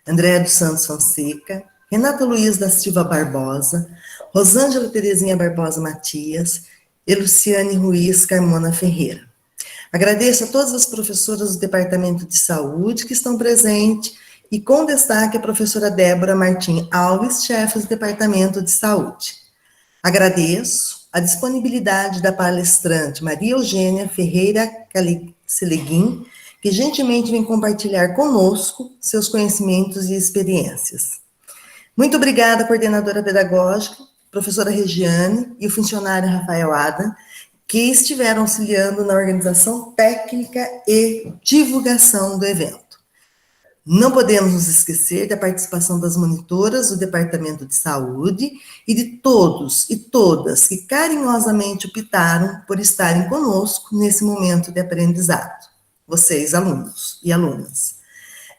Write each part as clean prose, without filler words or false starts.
Andréa dos Santos Fonseca, Renata Luiz da Silva Barbosa, Rosângela Terezinha Barbosa Matias e Luciane Ruiz Carmona Ferreira. Agradeço a todas as professoras do Departamento de Saúde que estão presentes e com destaque a professora Débora Martim Alves, chefe do Departamento de Saúde. Agradeço a disponibilidade da palestrante Maria Eugênia Ferreira Seleguin, que gentilmente vem compartilhar conosco seus conhecimentos e experiências. Muito obrigada, coordenadora pedagógica, professora Regiane e o funcionário Rafael Adam, que estiveram auxiliando na organização técnica e divulgação do evento. Não podemos nos esquecer da participação das monitoras do Departamento de Saúde e de todos e todas que carinhosamente optaram por estarem conosco nesse momento de aprendizado. Vocês, alunos e alunas.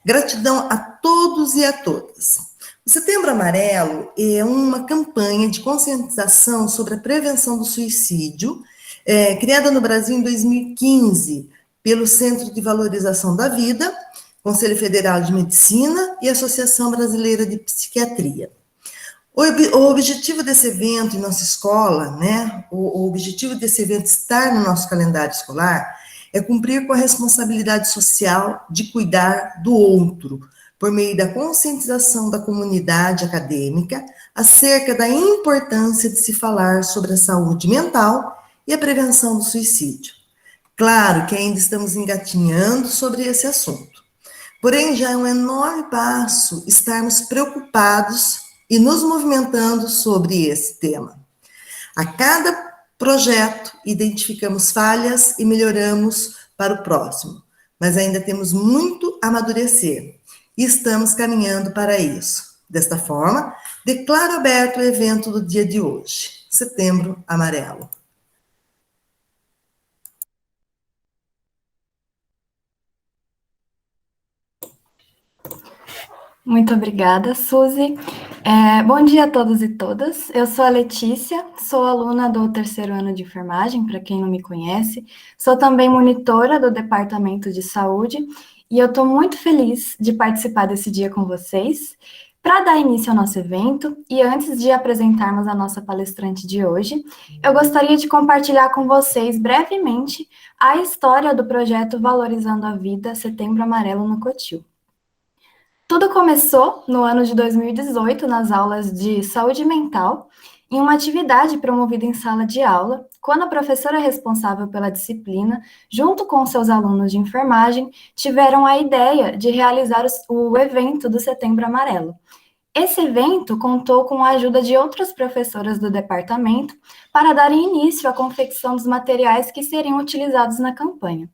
Gratidão a todos e a todas. O Setembro Amarelo é uma campanha de conscientização sobre a prevenção do suicídio, criada no Brasil em 2015 pelo Centro de Valorização da Vida, Conselho Federal de Medicina e Associação Brasileira de Psiquiatria. O objetivo desse evento em nossa escola, né, o objetivo desse evento estar no nosso calendário escolar é cumprir com a responsabilidade social de cuidar do outro, por meio da conscientização da comunidade acadêmica acerca da importância de se falar sobre a saúde mental e a prevenção do suicídio. Claro que ainda estamos engatinhando sobre esse assunto. Porém, já é um enorme passo estarmos preocupados e nos movimentando sobre esse tema. A cada projeto, identificamos falhas e melhoramos para o próximo, mas ainda temos muito a amadurecer e estamos caminhando para isso. Desta forma, declaro aberto o evento do dia de hoje, Setembro Amarelo. Muito obrigada, Suzy. Bom dia a todos e todas. Eu sou a Letícia, sou aluna do terceiro ano de enfermagem, para quem não me conhece. Sou também monitora do Departamento de Saúde e eu estou muito feliz de participar desse dia com vocês. Para dar início ao nosso evento, e antes de apresentarmos a nossa palestrante de hoje, eu gostaria de compartilhar com vocês brevemente a história do projeto Valorizando a Vida Setembro Amarelo no Cotil. Tudo começou no ano de 2018, nas aulas de saúde mental, em uma atividade promovida em sala de aula, quando a professora responsável pela disciplina, junto com seus alunos de enfermagem, tiveram a ideia de realizar o evento do Setembro Amarelo. Esse evento contou com a ajuda de outras professoras do departamento para dar início à confecção dos materiais que seriam utilizados na campanha.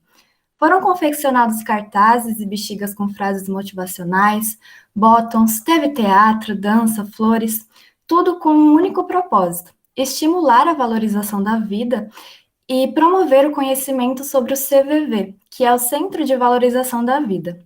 Foram confeccionados cartazes e bexigas com frases motivacionais, bottoms, teve teatro, dança, flores, tudo com um único propósito: estimular a valorização da vida e promover o conhecimento sobre o CVV, que é o Centro de Valorização da Vida.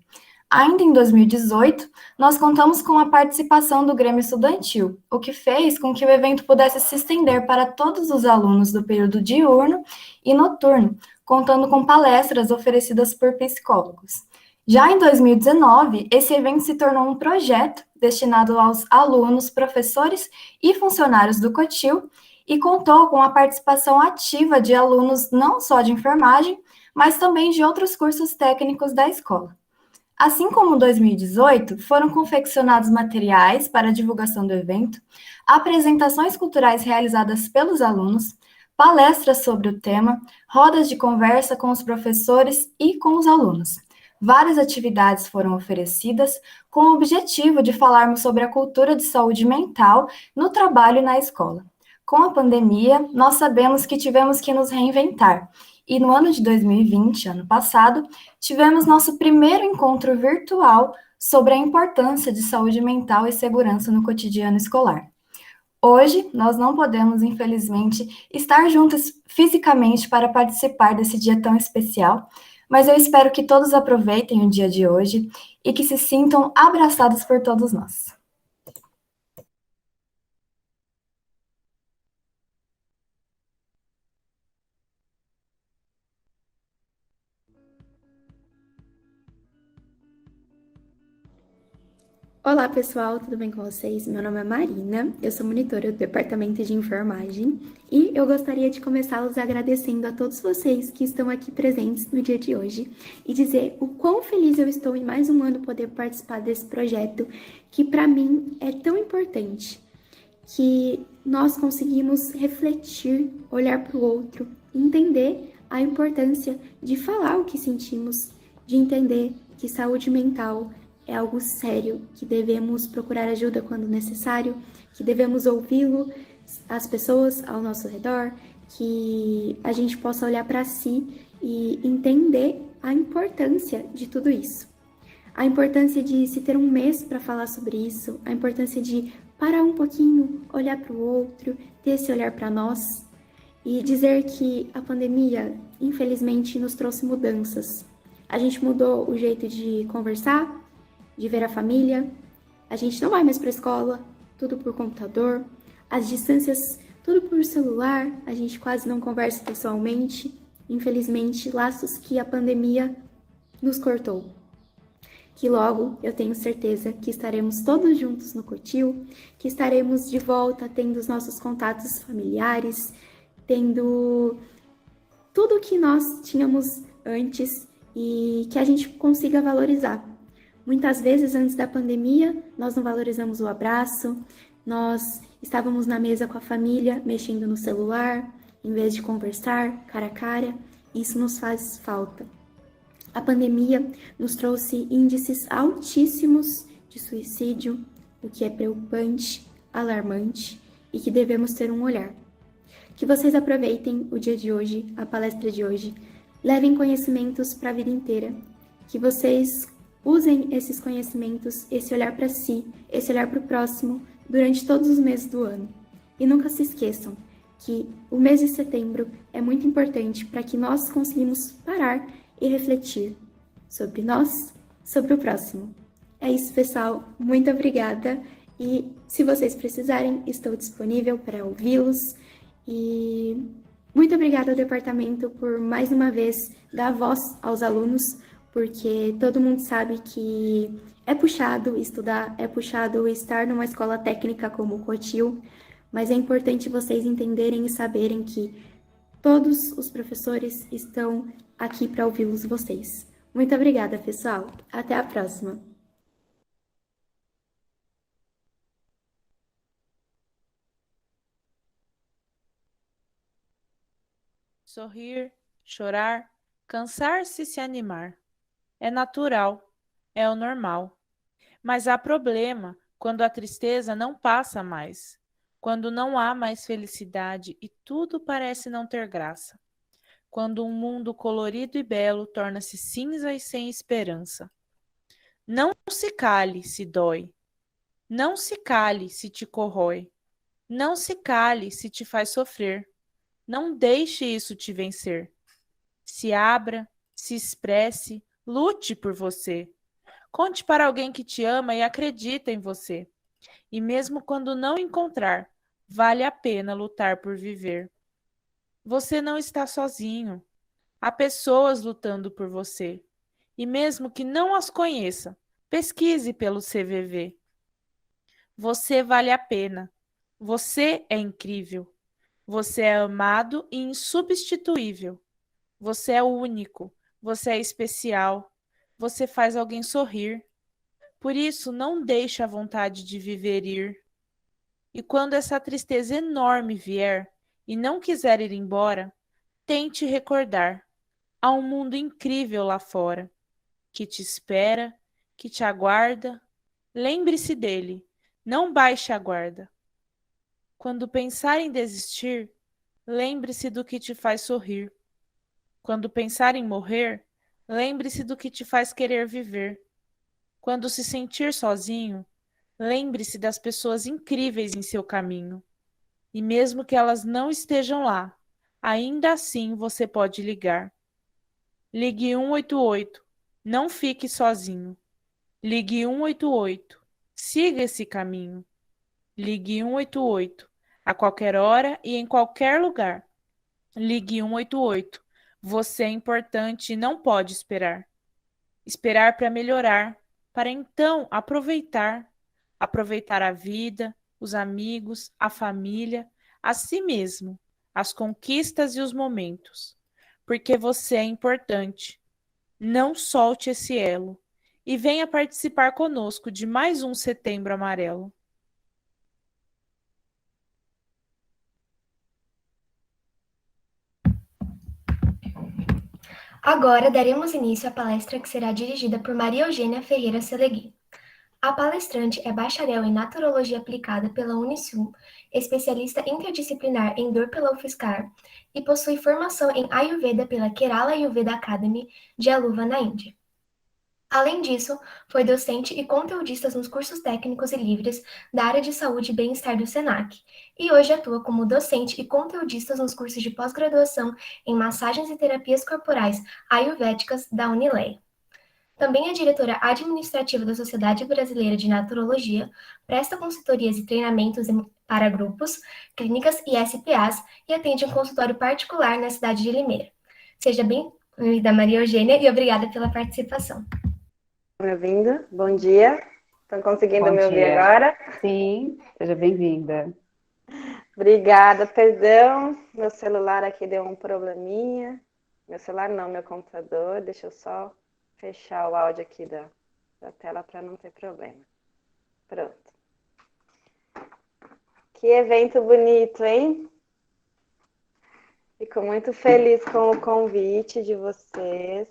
Ainda em 2018, nós contamos com a participação do Grêmio Estudantil, o que fez com que o evento pudesse se estender para todos os alunos do período diurno e noturno, contando com palestras oferecidas por psicólogos. Já em 2019, esse evento se tornou um projeto destinado aos alunos, professores e funcionários do Cotil e contou com a participação ativa de alunos não só de enfermagem, mas também de outros cursos técnicos da escola. Assim como em 2018, foram confeccionados materiais para a divulgação do evento, apresentações culturais realizadas pelos alunos, palestras sobre o tema, rodas de conversa com os professores e com os alunos. Várias atividades foram oferecidas com o objetivo de falarmos sobre a cultura de saúde mental no trabalho e na escola. Com a pandemia, nós sabemos que tivemos que nos reinventar. E no ano de 2020, ano passado, tivemos nosso primeiro encontro virtual sobre a importância de saúde mental e segurança no cotidiano escolar. Hoje, nós não podemos, infelizmente, estar juntos fisicamente para participar desse dia tão especial, mas eu espero que todos aproveitem o dia de hoje e que se sintam abraçados por todos nós. Olá, pessoal, tudo bem com vocês? Meu nome é Marina, eu sou monitora do Departamento de Enfermagem e eu gostaria de começar os agradecendo a todos vocês que estão aqui presentes no dia de hoje e dizer o quão feliz eu estou em mais um ano poder participar desse projeto que para mim é tão importante, que nós conseguimos refletir, olhar para o outro, entender a importância de falar o que sentimos, de entender que saúde mental é algo sério, que devemos procurar ajuda quando necessário, que devemos ouvi-lo, as pessoas ao nosso redor, que a gente possa olhar para si e entender a importância de tudo isso. A importância de se ter um mês para falar sobre isso, a importância de parar um pouquinho, olhar para o outro, ter esse olhar para nós e dizer que a pandemia, infelizmente, nos trouxe mudanças. A gente mudou o jeito de conversar, de ver a família, a gente não vai mais para a escola, tudo por computador, as distâncias, tudo por celular, a gente quase não conversa pessoalmente. Infelizmente, laços que a pandemia nos cortou. Que logo eu tenho certeza que estaremos todos juntos no Cotil, que estaremos de volta tendo os nossos contatos familiares, tendo tudo o que nós tínhamos antes e que a gente consiga valorizar. Muitas vezes antes da pandemia, nós não valorizamos o abraço, nós estávamos na mesa com a família, mexendo no celular, em vez de conversar cara a cara, isso nos faz falta. A pandemia nos trouxe índices altíssimos de suicídio, o que é preocupante, alarmante e que devemos ter um olhar. Que vocês aproveitem o dia de hoje, a palestra de hoje, levem conhecimentos para a vida inteira, que vocês usem esses conhecimentos, esse olhar para si, esse olhar para o próximo durante todos os meses do ano. E nunca se esqueçam que o mês de setembro é muito importante para que nós conseguimos parar e refletir sobre nós, sobre o próximo. É isso, pessoal. Muito obrigada. E se vocês precisarem, estou disponível para ouvi-los. E muito obrigada ao departamento por mais uma vez dar voz aos alunos, porque todo mundo sabe que é puxado estudar, é puxado estar numa escola técnica como o Cotil, mas é importante vocês entenderem e saberem que todos os professores estão aqui para ouvi-los vocês. Muito obrigada, pessoal. Até a próxima. Sorrir, chorar, cansar-se e se animar. É natural, é o normal. Mas há problema quando a tristeza não passa mais, quando não há mais felicidade e tudo parece não ter graça, quando um mundo colorido e belo torna-se cinza e sem esperança. Não se cale se dói, não se cale se te corrói, não se cale se te faz sofrer, não deixe isso te vencer. Se abra, se expresse, lute por você. Conte para alguém que te ama e acredita em você. E mesmo quando não encontrar, vale a pena lutar por viver. Você não está sozinho. Há pessoas lutando por você. E mesmo que não as conheça, pesquise pelo CVV. Você vale a pena. Você é incrível. Você é amado e insubstituível. Você é único. Você é especial. Você faz alguém sorrir. Por isso, não deixe a vontade de viver ir. E quando essa tristeza enorme vier e não quiser ir embora, tente recordar. Há um mundo incrível lá fora, que te espera, que te aguarda. Lembre-se dele, não baixe a guarda. Quando pensar em desistir, lembre-se do que te faz sorrir. Quando pensar em morrer, lembre-se do que te faz querer viver. Quando se sentir sozinho, lembre-se das pessoas incríveis em seu caminho. E mesmo que elas não estejam lá, ainda assim você pode ligar. Ligue 188. Não fique sozinho. Ligue 188. Siga esse caminho. Ligue 188. A qualquer hora e em qualquer lugar. Ligue 188. Você é importante e não pode esperar. Esperar para melhorar. para então aproveitar a vida, os amigos, a família, a si mesmo, as conquistas e os momentos, porque você é importante. Não solte esse elo e venha participar conosco de mais um Setembro Amarelo. Agora daremos início à palestra que será dirigida por Maria Eugênia Ferreira Selegui. A palestrante é bacharel em Naturologia Aplicada pela Unisul, especialista interdisciplinar em dor pela UFSCar e possui formação em Ayurveda pela Kerala Ayurveda Academy de Aluva, na Índia. Além disso, foi docente e conteudista nos cursos técnicos e livres da área de saúde e bem-estar do SENAC, e hoje atua como docente e conteudista nos cursos de pós-graduação em massagens e terapias corporais ayurvédicas da Unileia. Também é diretora administrativa da Sociedade Brasileira de Naturologia, presta consultorias e treinamentos para grupos, clínicas e SPAs e atende um consultório particular na cidade de Limeira. Seja bem-vinda, Maria Eugênia, e obrigada pela participação. Me ouvindo? Bom dia. Estão conseguindo me ouvir agora? Sim, seja bem-vinda. Obrigada, perdão. Meu celular aqui deu um probleminha. Meu celular não, meu computador. Deixa eu só fechar o áudio aqui da tela para não ter problema. Pronto. Que evento bonito, hein? Fico muito feliz com o convite de vocês.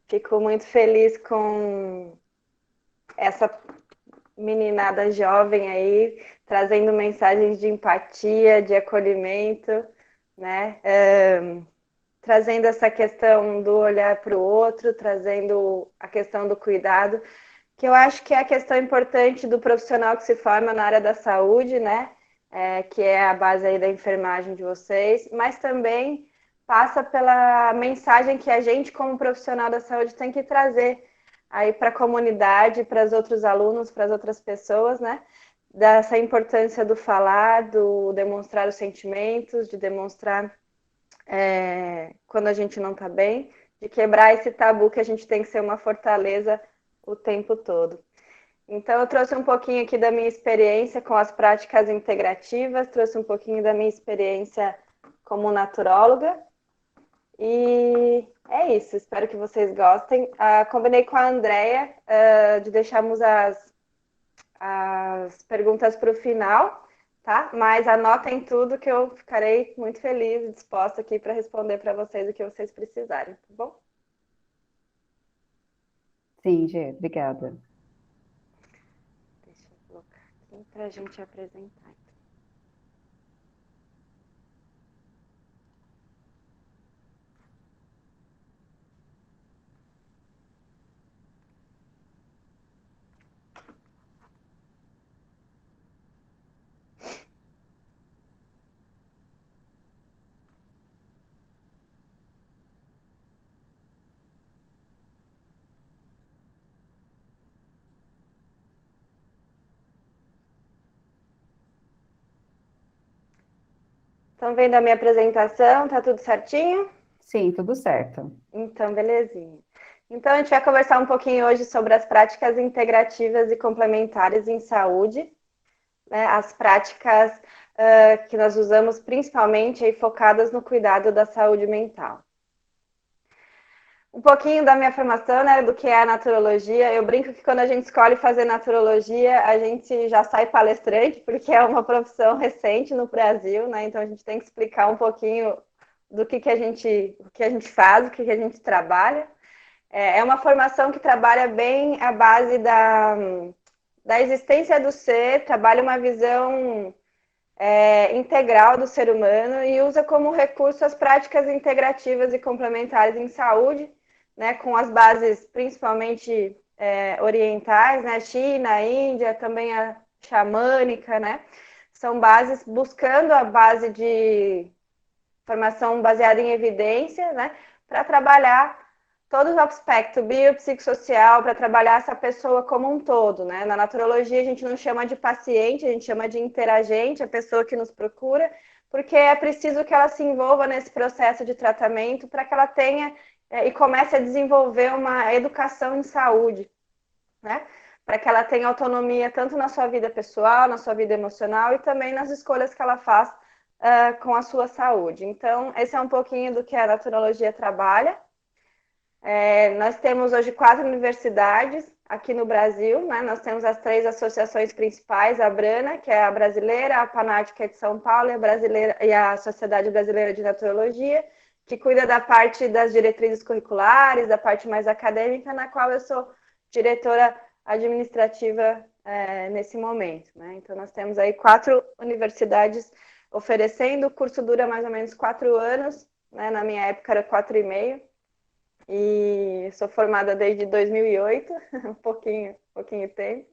Fico muito feliz com essa meninada jovem aí, trazendo mensagens de empatia, de acolhimento, né? Trazendo essa questão do olhar para o outro, trazendo a questão do cuidado, que eu acho que é a questão importante do profissional que se forma na área da saúde, né? Que é a base aí da enfermagem de vocês, mas também passa pela mensagem que a gente, como profissional da saúde, tem que trazer aí para a comunidade, para os outros alunos, para as outras pessoas, né? Dessa importância do falar, do demonstrar os sentimentos, de demonstrar quando a gente não está bem, de quebrar esse tabu que a gente tem que ser uma fortaleza o tempo todo. Então, eu trouxe um pouquinho aqui da minha experiência com as práticas integrativas, trouxe um pouquinho da minha experiência como naturóloga, e é isso, espero que vocês gostem. Combinei com a Andrea de deixarmos as perguntas para o final, tá? Mas anotem tudo que eu ficarei muito feliz e disposta aqui para responder para vocês o que vocês precisarem, tá bom? Sim, Gê, obrigada. Deixa eu colocar aqui para a gente apresentar. Estão vendo a minha apresentação? Tá tudo certinho? Sim, tudo certo. Então, belezinha. Então, a gente vai conversar um pouquinho hoje sobre as práticas integrativas e complementares em saúde, né? As práticas que nós usamos principalmente aí, focadas no cuidado da saúde mental. Um pouquinho da minha formação, né, do que é a naturologia. Eu brinco que quando a gente escolhe fazer naturologia, a gente já sai palestrante, porque é uma profissão recente no Brasil, né? Então a gente tem que explicar um pouquinho do que a gente faz, o que a gente trabalha. É uma formação que trabalha bem a base da existência do ser, trabalha uma visão integral do ser humano e usa como recurso as práticas integrativas e complementares em saúde, né, com as bases principalmente orientais, né, China, Índia, também a xamânica, né, são bases buscando a base de formação baseada em evidência, né, para trabalhar todo o aspecto biopsicossocial, para trabalhar essa pessoa como um todo, né. Na naturologia a gente não chama de paciente, a gente chama de interagente, a pessoa que nos procura, porque é preciso que ela se envolva nesse processo de tratamento para que ela tenha e comece a desenvolver uma educação em saúde, né? Para que ela tenha autonomia tanto na sua vida pessoal, na sua vida emocional e também nas escolhas que ela faz com a sua saúde. Então, esse é um pouquinho do que a naturologia trabalha. Nós temos hoje 4 universidades aqui no Brasil, né? Nós temos as 3 associações principais, a Abrana, que é a brasileira, a PANAT, que é de São Paulo, e a Sociedade Brasileira de Naturologia, que cuida da parte das diretrizes curriculares, da parte mais acadêmica, na qual eu sou diretora administrativa nesse momento, né? Então, nós temos aí 4 universidades oferecendo, o curso dura mais ou menos 4 anos, né? Na minha época era 4,5, e sou formada desde 2008, um pouquinho tempo.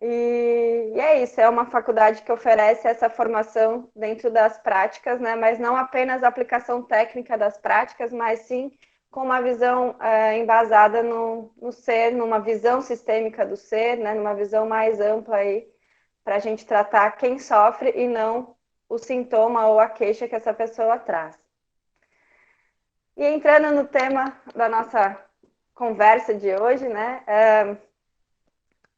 E é isso, é uma faculdade que oferece essa formação dentro das práticas, né? Mas não apenas a aplicação técnica das práticas, mas sim com uma visão embasada no ser, numa visão sistêmica do ser, né? Numa visão mais ampla aí, para a gente tratar quem sofre e não o sintoma ou a queixa que essa pessoa traz. E entrando no tema da nossa conversa de hoje, né?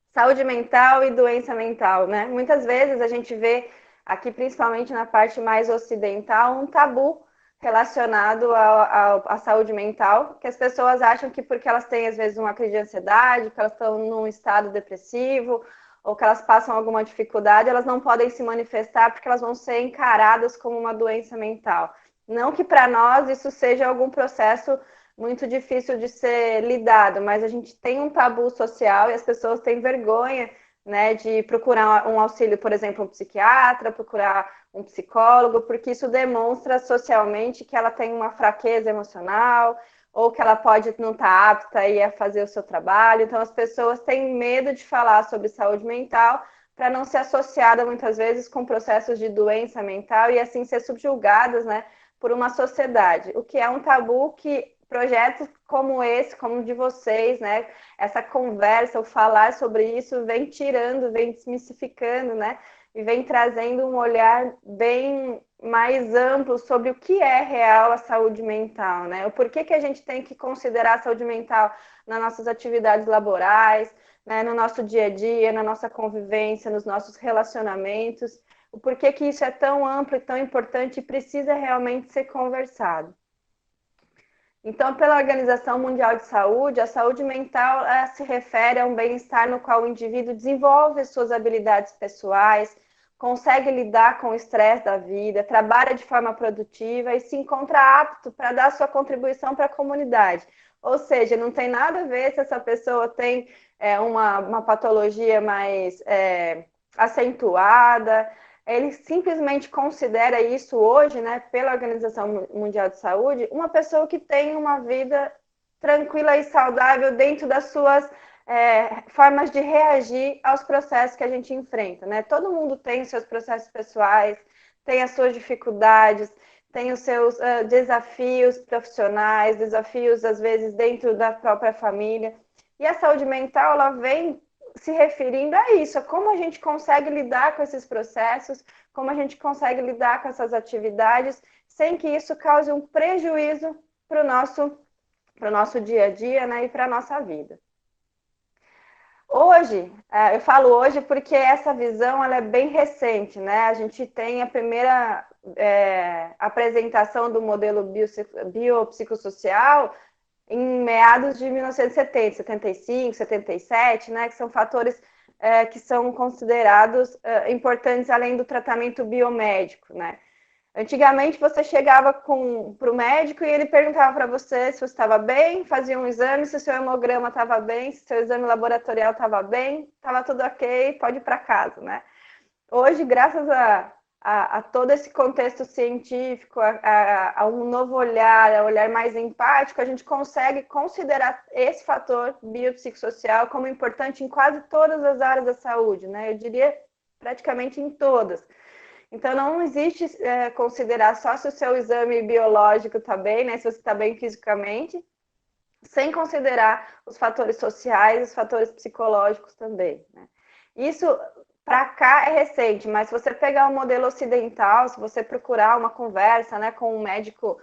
Saúde mental e doença mental, né? Muitas vezes a gente vê aqui, principalmente na parte mais ocidental, um tabu relacionado à saúde mental, que as pessoas acham que porque elas têm, às vezes, uma crise de ansiedade, que elas estão num estado depressivo, ou que elas passam alguma dificuldade, elas não podem se manifestar porque elas vão ser encaradas como uma doença mental. Não que para nós isso seja algum processo muito difícil de ser lidado, mas a gente tem um tabu social e as pessoas têm vergonha, né, de procurar um auxílio, por exemplo, um psiquiatra, procurar um psicólogo, porque isso demonstra socialmente que ela tem uma fraqueza emocional ou que ela pode não estar apta aí a fazer o seu trabalho. Então, as pessoas têm medo de falar sobre saúde mental para não ser associada, muitas vezes, com processos de doença mental e, assim, ser subjugadas, né, por uma sociedade, o que é um tabu que projetos como esse, como o de vocês, né, essa conversa, o falar sobre isso, vem tirando, vem desmistificando, né, e vem trazendo um olhar bem mais amplo sobre o que é real a saúde mental, né, o porquê que a gente tem que considerar a saúde mental nas nossas atividades laborais, né, no nosso dia a dia, na nossa convivência, nos nossos relacionamentos, o porquê que isso é tão amplo e tão importante e precisa realmente ser conversado. Então, pela Organização Mundial de Saúde, a saúde mental se refere a um bem-estar no qual o indivíduo desenvolve suas habilidades pessoais, consegue lidar com o estresse da vida, trabalha de forma produtiva e se encontra apto para dar sua contribuição para a comunidade. Ou seja, não tem nada a ver se essa pessoa tem uma patologia mais acentuada. Ele simplesmente considera isso hoje, né, pela Organização Mundial de Saúde, uma pessoa que tem uma vida tranquila e saudável dentro das suas formas de reagir aos processos que a gente enfrenta, né? Todo mundo tem seus processos pessoais, tem as suas dificuldades, tem os seus desafios profissionais, desafios, às vezes, dentro da própria família. E a saúde mental, ela vem se referindo a isso, a como a gente consegue lidar com esses processos, como a gente consegue lidar com essas atividades, sem que isso cause um prejuízo para o nosso dia a dia, né, e para a nossa vida. Hoje, eu falo hoje porque essa visão ela é bem recente, né? A gente tem a primeira apresentação do modelo biopsicossocial em meados de 1970, 75, 77, né, que são fatores que são considerados importantes além do tratamento biomédico, né. Antigamente, você chegava para o médico e ele perguntava para você se você estava bem, fazia um exame, se o seu hemograma estava bem, se o seu exame laboratorial estava bem, estava tudo ok, pode ir para casa, né. Hoje, graças a todo esse contexto científico, a um novo olhar, a um olhar mais empático, a gente consegue considerar esse fator biopsicossocial como importante em quase todas as áreas da saúde, né? Eu diria praticamente em todas. Então, não existe considerar só se o seu exame biológico está bem, né? Se você está bem fisicamente, sem considerar os fatores sociais, os fatores psicológicos também, né? Isso para cá é recente, mas se você pegar o modelo ocidental, se você procurar uma conversa, né, com um médico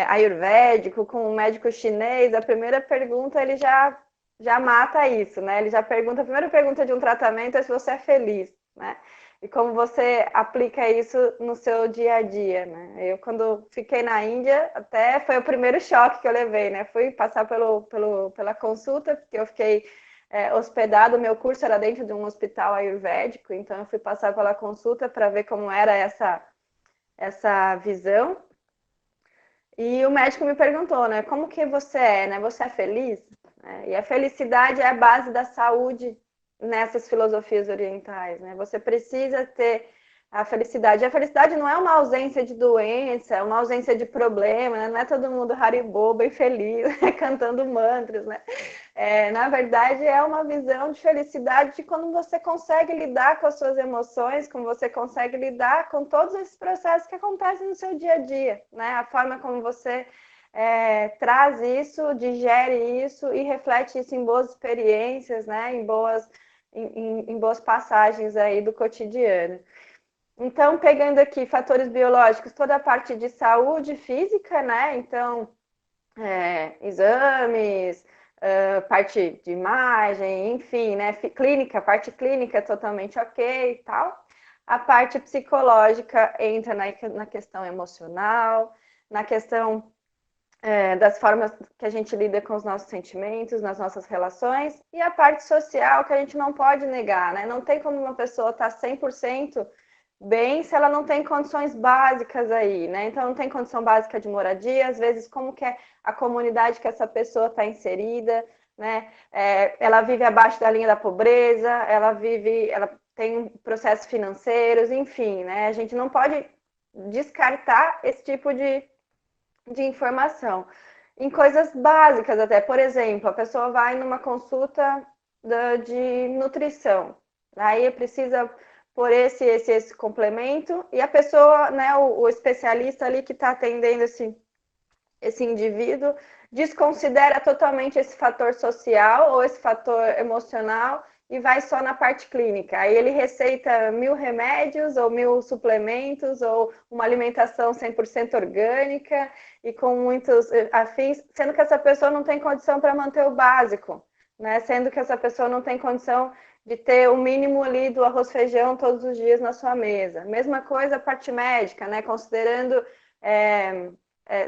ayurvédico, com um médico chinês, a primeira pergunta ele já já mata isso, né? Ele já pergunta, a primeira pergunta de um tratamento é se você é feliz, né? E como você aplica isso no seu dia a dia, né? Eu, quando fiquei na Índia, até foi o primeiro choque que eu levei, né? Fui passar pela consulta, porque eu fiquei hospedado, meu curso era dentro de um hospital ayurvédico, então eu fui passar pela consulta para ver como era essa visão. E o médico me perguntou, né? Como que você é, né? Você é feliz? E a felicidade é a base da saúde nessas filosofias orientais, né? Você precisa ter a felicidade. E a felicidade não é uma ausência de doença, é uma ausência de problema, né? Não é todo mundo haribo, bem feliz, cantando mantras, né? Na verdade, é uma visão de felicidade de quando você consegue lidar com as suas emoções, como você consegue lidar com todos esses processos que acontecem no seu dia a dia, né? A forma como você traz isso, digere isso e reflete isso em boas experiências, né? Em boas passagens aí do cotidiano. Então, pegando aqui fatores biológicos, toda a parte de saúde física, né? Então, exames, parte de imagem, enfim, né? Clínica, parte clínica totalmente ok e tal. A parte psicológica entra na questão emocional, na questão das formas que a gente lida com os nossos sentimentos, nas nossas relações, e a parte social que a gente não pode negar, né? Não tem como uma pessoa estar 100% bem se ela não tem condições básicas aí, né? Então, não tem condição básica de moradia, às vezes, como que é a comunidade que essa pessoa está inserida, né? Ela vive abaixo da linha da pobreza, ela tem processos financeiros, enfim, né? A gente não pode descartar esse tipo de informação. Em coisas básicas até, por exemplo, a pessoa vai numa consulta de nutrição, aí precisa por esse complemento, e a pessoa, né, o especialista ali que está atendendo esse indivíduo, desconsidera totalmente esse fator social ou esse fator emocional e vai só na parte clínica. Aí ele receita 1000 remédios ou 1000 suplementos ou uma alimentação 100% orgânica e com muitos afins, sendo que essa pessoa não tem condição para manter o básico, né? Sendo que essa pessoa não tem condição de ter o mínimo ali do arroz e feijão todos os dias na sua mesa. Mesma coisa a parte médica, né? Considerando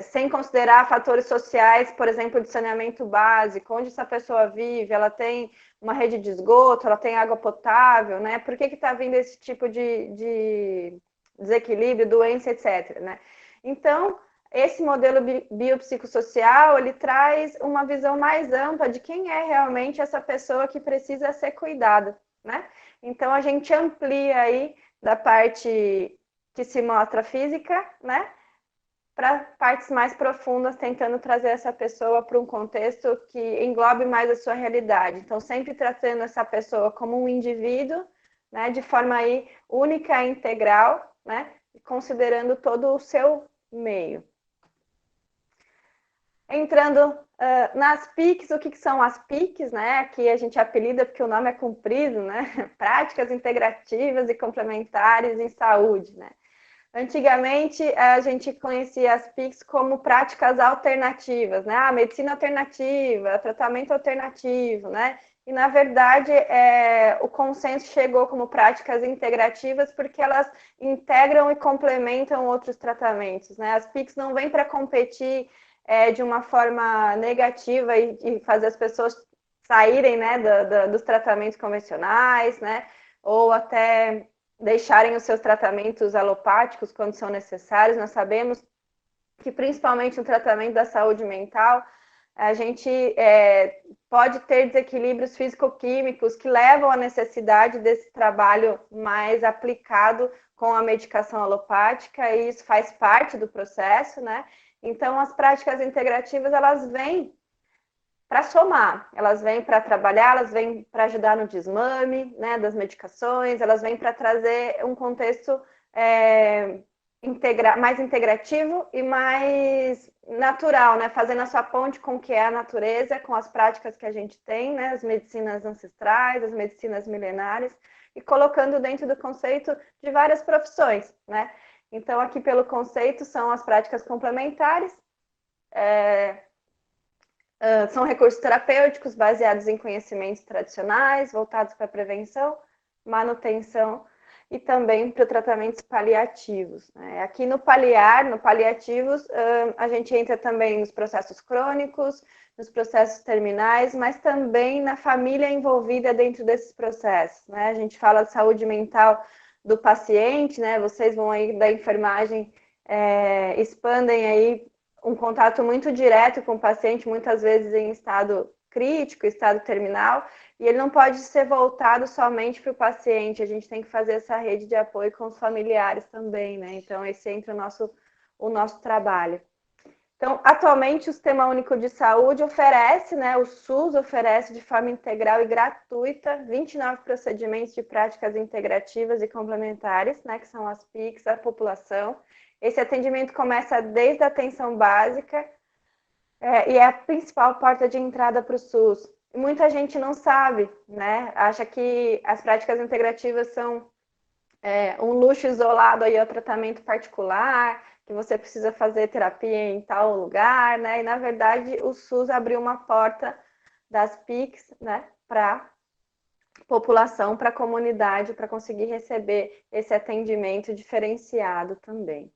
sem considerar fatores sociais, por exemplo, de saneamento básico, onde essa pessoa vive, ela tem uma rede de esgoto, ela tem água potável, né? Por que está vindo esse tipo de desequilíbrio, doença, etc., né? Então, esse modelo biopsicossocial, ele traz uma visão mais ampla de quem é realmente essa pessoa que precisa ser cuidada, né? Então, a gente amplia aí da parte que se mostra física, né? Para partes mais profundas, tentando trazer essa pessoa para um contexto que englobe mais a sua realidade. Então, sempre tratando essa pessoa como um indivíduo, né, de forma aí única e integral, né, considerando todo o seu meio. Entrando nas PICs, o que são as PICs, né? Aqui a gente apelida porque o nome é comprido, né? Práticas integrativas e complementares em saúde, né? Antigamente, a gente conhecia as PICs como práticas alternativas, né? Medicina alternativa, tratamento alternativo, né? E, na verdade, o consenso chegou como práticas integrativas porque elas integram e complementam outros tratamentos, né? As PICs não vêm para competir de uma forma negativa e fazer as pessoas saírem, né, dos tratamentos convencionais, né? Ou até deixarem os seus tratamentos alopáticos quando são necessários. Nós sabemos que, principalmente no tratamento da saúde mental, a gente pode ter desequilíbrios físico-químicos que levam à necessidade desse trabalho mais aplicado com a medicação alopática, e isso faz parte do processo, né? Então, as práticas integrativas, elas vêm para somar, elas vêm para trabalhar, elas vêm para ajudar no desmame, né, das medicações, elas vêm para trazer um contexto mais integrativo e mais natural, né, fazendo a sua ponte com o que é a natureza, com as práticas que a gente tem, né, as medicinas ancestrais, as medicinas milenares, e colocando dentro do conceito de várias profissões, né. Então, aqui pelo conceito, são as práticas complementares, São recursos terapêuticos baseados em conhecimentos tradicionais, voltados para prevenção, manutenção e também para tratamentos paliativos, né? Aqui no paliativos, a gente entra também nos processos crônicos, nos processos terminais, mas também na família envolvida dentro desses processos, né? A gente fala de saúde mental do paciente, né? Vocês vão aí da enfermagem, expandem aí um contato muito direto com o paciente, muitas vezes em estado crítico, estado terminal, e ele não pode ser voltado somente para o paciente, a gente tem que fazer essa rede de apoio com os familiares também, né? Então, esse entra o nosso trabalho. Então, atualmente, o Sistema Único de Saúde oferece, né, o SUS oferece de forma integral e gratuita 29 procedimentos de práticas integrativas e complementares, né, que são as PICs, à população. Esse atendimento começa desde a atenção básica e é a principal porta de entrada para o SUS. E muita gente não sabe, né? Acha que as práticas integrativas são um luxo isolado aí ao tratamento particular, que você precisa fazer terapia em tal lugar, né? E, na verdade, o SUS abriu uma porta das PICs, né, para população, para a comunidade, para conseguir receber esse atendimento diferenciado também.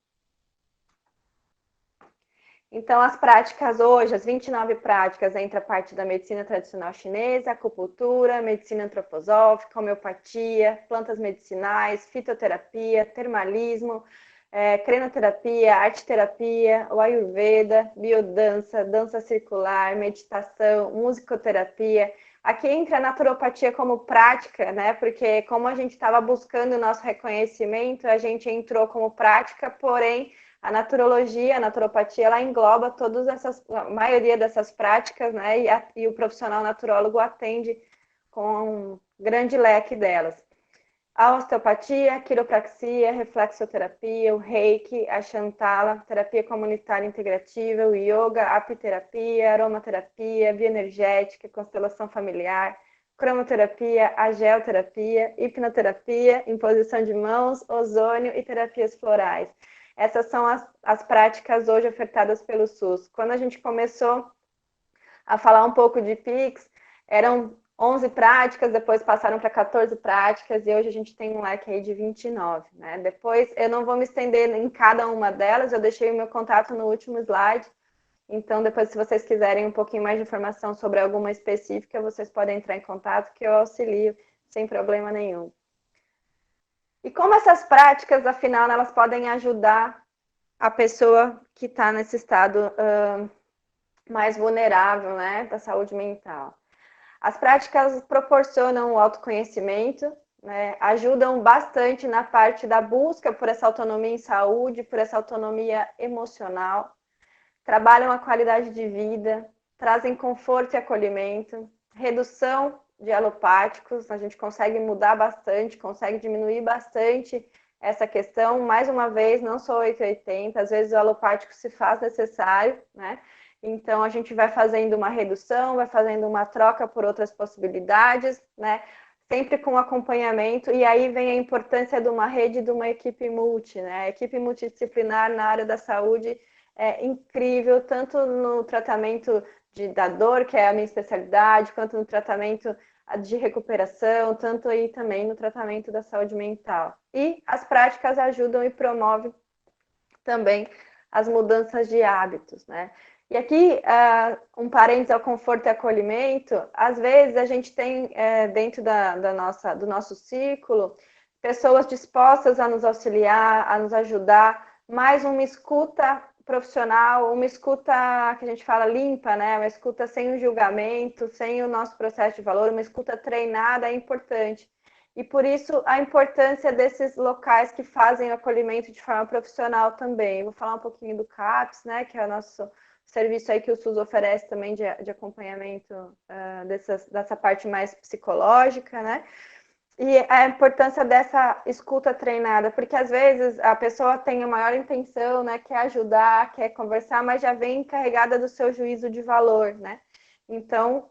Então, as práticas hoje, as 29 práticas, entra a parte da medicina tradicional chinesa, acupuntura, medicina antroposófica, homeopatia, plantas medicinais, fitoterapia, termalismo, crenoterapia, arte-terapia, o ayurveda, biodança, dança circular, meditação, musicoterapia. Aqui entra a naturopatia como prática, né? Porque como a gente estava buscando o nosso reconhecimento, a gente entrou como prática, porém a naturologia, a naturopatia, ela engloba a maioria dessas práticas, né? E o profissional naturólogo atende com um grande leque delas. A osteopatia, a quiropraxia, a reflexoterapia, o reiki, a Shantala, terapia comunitária integrativa, o yoga, a apiterapia, aromaterapia, bioenergética, constelação familiar, cromoterapia, a geoterapia, hipnoterapia, imposição de mãos, ozônio e terapias florais. Essas são as práticas hoje ofertadas pelo SUS. Quando a gente começou a falar um pouco de PICs, eram 11 práticas, depois passaram para 14 práticas, e hoje a gente tem um leque aí de 29, né? Depois, eu não vou me estender em cada uma delas, eu deixei o meu contato no último slide, então depois, se vocês quiserem um pouquinho mais de informação sobre alguma específica, vocês podem entrar em contato, que eu auxilio sem problema nenhum. E como essas práticas, afinal, elas podem ajudar a pessoa que está nesse estado mais vulnerável, né, da saúde mental? As práticas proporcionam o autoconhecimento, né, ajudam bastante na parte da busca por essa autonomia em saúde, por essa autonomia emocional, trabalham a qualidade de vida, trazem conforto e acolhimento, redução de alopáticos, a gente consegue mudar bastante, consegue diminuir bastante essa questão. Mais uma vez, não sou 880, às vezes o alopático se faz necessário, né? Então, a gente vai fazendo uma redução, vai fazendo uma troca por outras possibilidades, né? Sempre com acompanhamento, e aí vem a importância de uma rede, de uma equipe multi, né? A equipe multidisciplinar na área da saúde é incrível, tanto no tratamento da dor, que é a minha especialidade, quanto no tratamento de recuperação, tanto aí também no tratamento da saúde mental. E as práticas ajudam e promovem também as mudanças de hábitos, né? E aqui, um parênteses ao conforto e acolhimento, às vezes a gente tem dentro do nosso círculo pessoas dispostas a nos auxiliar, a nos ajudar, mais uma escuta profissional, uma escuta que a gente fala limpa, né? Uma escuta sem o julgamento, sem o nosso processo de valor, uma escuta treinada é importante. E por isso a importância desses locais que fazem o acolhimento de forma profissional também. Vou falar um pouquinho do CAPS, né? Que é o nosso serviço aí que o SUS oferece também de acompanhamento dessa parte mais psicológica, né? E a importância dessa escuta treinada, porque às vezes a pessoa tem a maior intenção, né, quer ajudar, quer conversar, mas já vem carregada do seu juízo de valor, né? Então,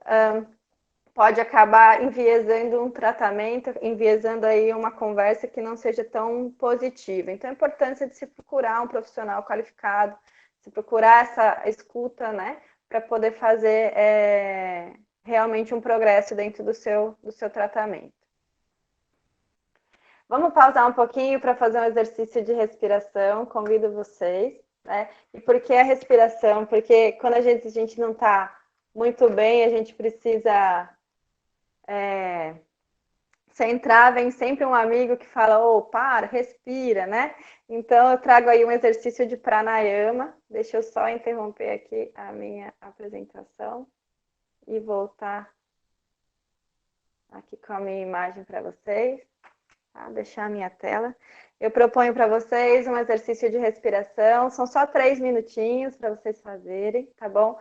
pode acabar enviesando um tratamento, enviesando aí uma conversa que não seja tão positiva. Então, a importância de se procurar um profissional qualificado, se procurar essa escuta, né, para poder fazer realmente um progresso dentro do seu tratamento. Vamos pausar um pouquinho para fazer um exercício de respiração, convido vocês, né? E por que a respiração? Porque quando a gente não está muito bem, a gente precisa centrar, vem sempre um amigo que fala, para, respira, né? Então, eu trago aí um exercício de pranayama. Deixa eu só interromper aqui a minha apresentação e voltar aqui com a minha imagem para vocês. Tá? Deixar a minha tela. Eu proponho para vocês um exercício de respiração. São só 3 minutinhos para vocês fazerem, tá bom?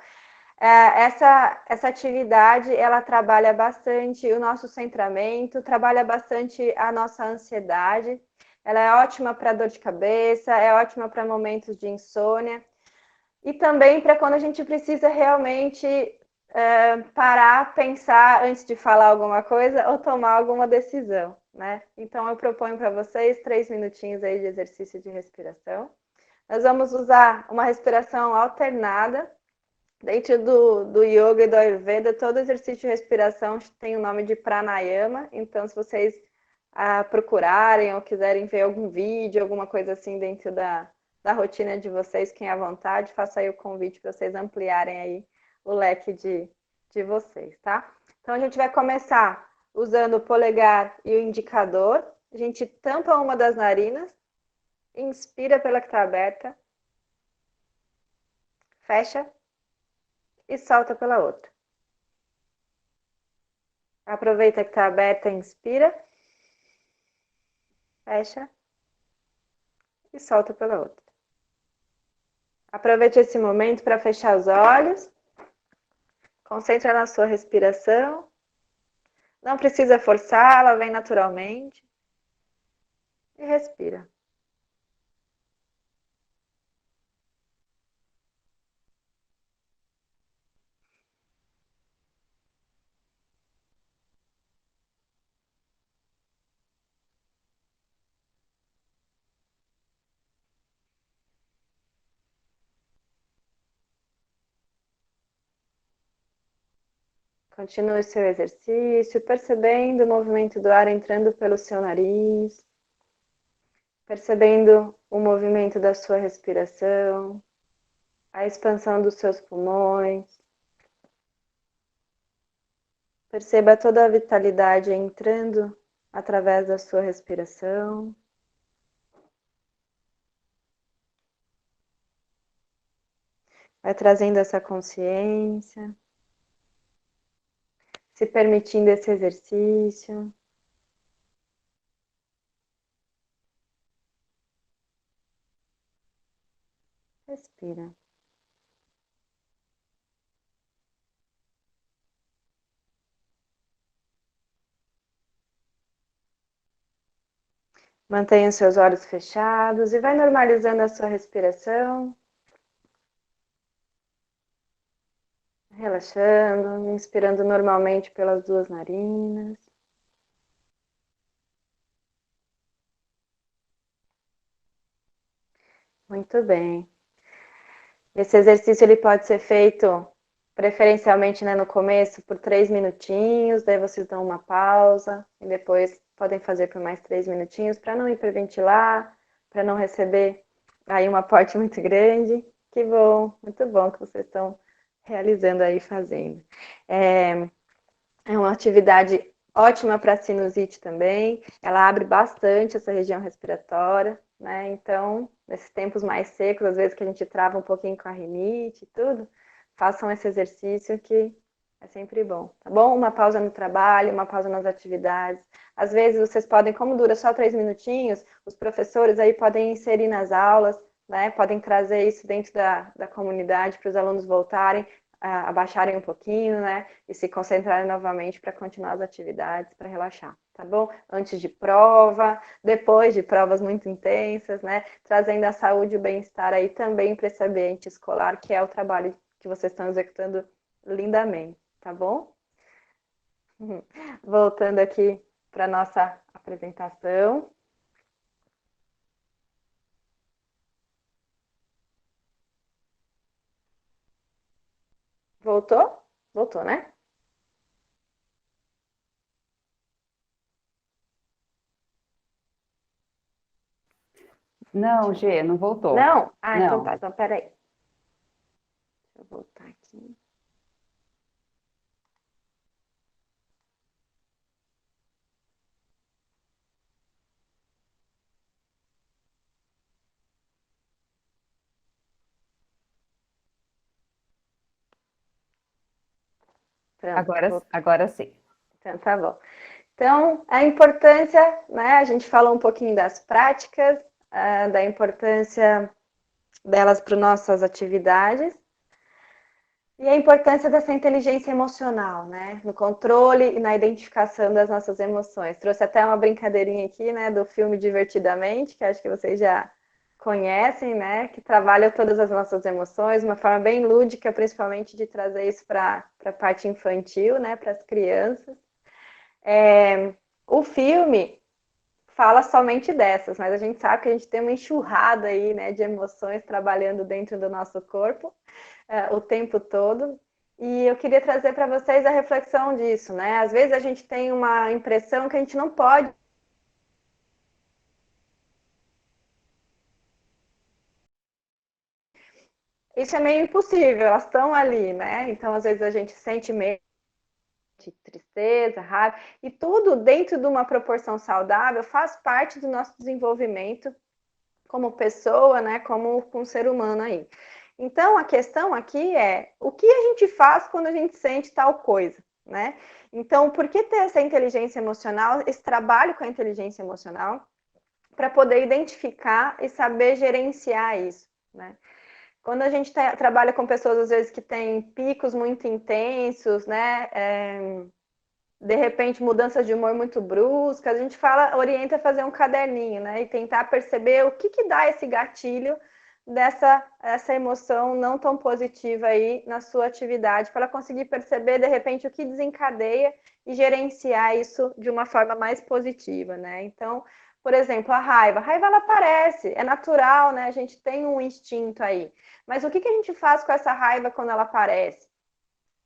Essa atividade, ela trabalha bastante o nosso centramento, trabalha bastante a nossa ansiedade, ela é ótima para dor de cabeça, é ótima para momentos de insônia, e também para quando a gente precisa realmente parar, pensar antes de falar alguma coisa ou tomar alguma decisão, né? Então, eu proponho para vocês 3 minutinhos aí de exercício de respiração. Nós vamos usar uma respiração alternada. Dentro do yoga e do Ayurveda, todo exercício de respiração tem o nome de pranayama. Então, se vocês procurarem ou quiserem ver algum vídeo, alguma coisa assim dentro da rotina de vocês, quem à vontade, faça aí o convite para vocês ampliarem aí o leque de vocês, tá? Então, a gente vai começar usando o polegar e o indicador. A gente tampa uma das narinas, inspira pela que está aberta, fecha e solta pela outra. Aproveita que está aberta, inspira, fecha e solta pela outra. Aproveite esse momento para fechar os olhos, concentra na sua respiração, não precisa forçar, ela vem naturalmente e respira. Continue seu exercício, percebendo o movimento do ar entrando pelo seu nariz, percebendo o movimento da sua respiração, a expansão dos seus pulmões. Perceba toda a vitalidade entrando através da sua respiração. Vai trazendo essa consciência, se permitindo esse exercício. Respira. Mantenha os seus olhos fechados e vai normalizando a sua respiração. Relaxando, inspirando normalmente pelas 2 narinas. Muito bem. Esse exercício ele pode ser feito preferencialmente, né, no começo por 3 minutinhos, daí vocês dão uma pausa e depois podem fazer por mais 3 minutinhos para não hiperventilar, para não receber aí um aporte muito grande. Que bom, muito bom que vocês estão realizando aí, fazendo. É uma atividade ótima para sinusite também, ela abre bastante essa região respiratória, né? Então, nesses tempos mais secos, às vezes que a gente trava um pouquinho com a rinite e tudo, façam esse exercício que é sempre bom, tá bom? Uma pausa no trabalho, uma pausa nas atividades. Às vezes vocês podem, como dura só 3 minutinhos, os professores aí podem inserir nas aulas, né? Podem trazer isso dentro da comunidade para os alunos voltarem, abaixarem um pouquinho, né? E se concentrarem novamente para continuar as atividades, para relaxar, tá bom? Antes de prova, depois de provas muito intensas, né? Trazendo a saúde e o bem-estar aí também para esse ambiente escolar, que é o trabalho que vocês estão executando lindamente, tá bom? Voltando aqui para nossa apresentação. Voltou? Voltou, né? Não, Gê, não voltou. Não? Ah, então Não. tá. Então, peraí. Deixa eu voltar aqui. Pronto, Agora sim. então, tá bom. Então, a importância, né? A gente falou um pouquinho das práticas, da importância delas para nossas atividades e a importância dessa inteligência emocional, né? No controle e na identificação das nossas emoções. Trouxe até uma brincadeirinha aqui, né? Do filme Divertidamente, que acho que vocês já conhecem, né? Que trabalha todas as nossas emoções, uma forma bem lúdica, principalmente de trazer isso para a parte infantil, né? Para as crianças. O filme fala somente dessas, mas a gente sabe que a gente tem uma enxurrada aí, né, de emoções trabalhando dentro do nosso corpo o tempo todo. E eu queria trazer para vocês a reflexão disso, né? Às vezes a gente tem uma impressão que a gente não pode. Isso é meio impossível, elas estão ali, né? Então, às vezes a gente sente medo, tristeza, raiva, e tudo dentro de uma proporção saudável faz parte do nosso desenvolvimento como pessoa, né, como um ser humano aí. Então, a questão aqui é o que a gente faz quando a gente sente tal coisa, né? Então, por que ter essa inteligência emocional, esse trabalho com a inteligência emocional, para poder identificar e saber gerenciar isso, né? Quando a gente trabalha com pessoas, às vezes, que têm picos muito intensos, né? De repente, mudanças de humor muito bruscas, a gente orienta a fazer um caderninho, né? E tentar perceber o que dá esse gatilho essa emoção não tão positiva aí na sua atividade, para ela conseguir perceber, de repente, o que desencadeia e gerenciar isso de uma forma mais positiva, né? Então, por exemplo, a raiva. A raiva, ela aparece, é natural, né? A gente tem um instinto aí. Mas o que a gente faz com essa raiva quando ela aparece,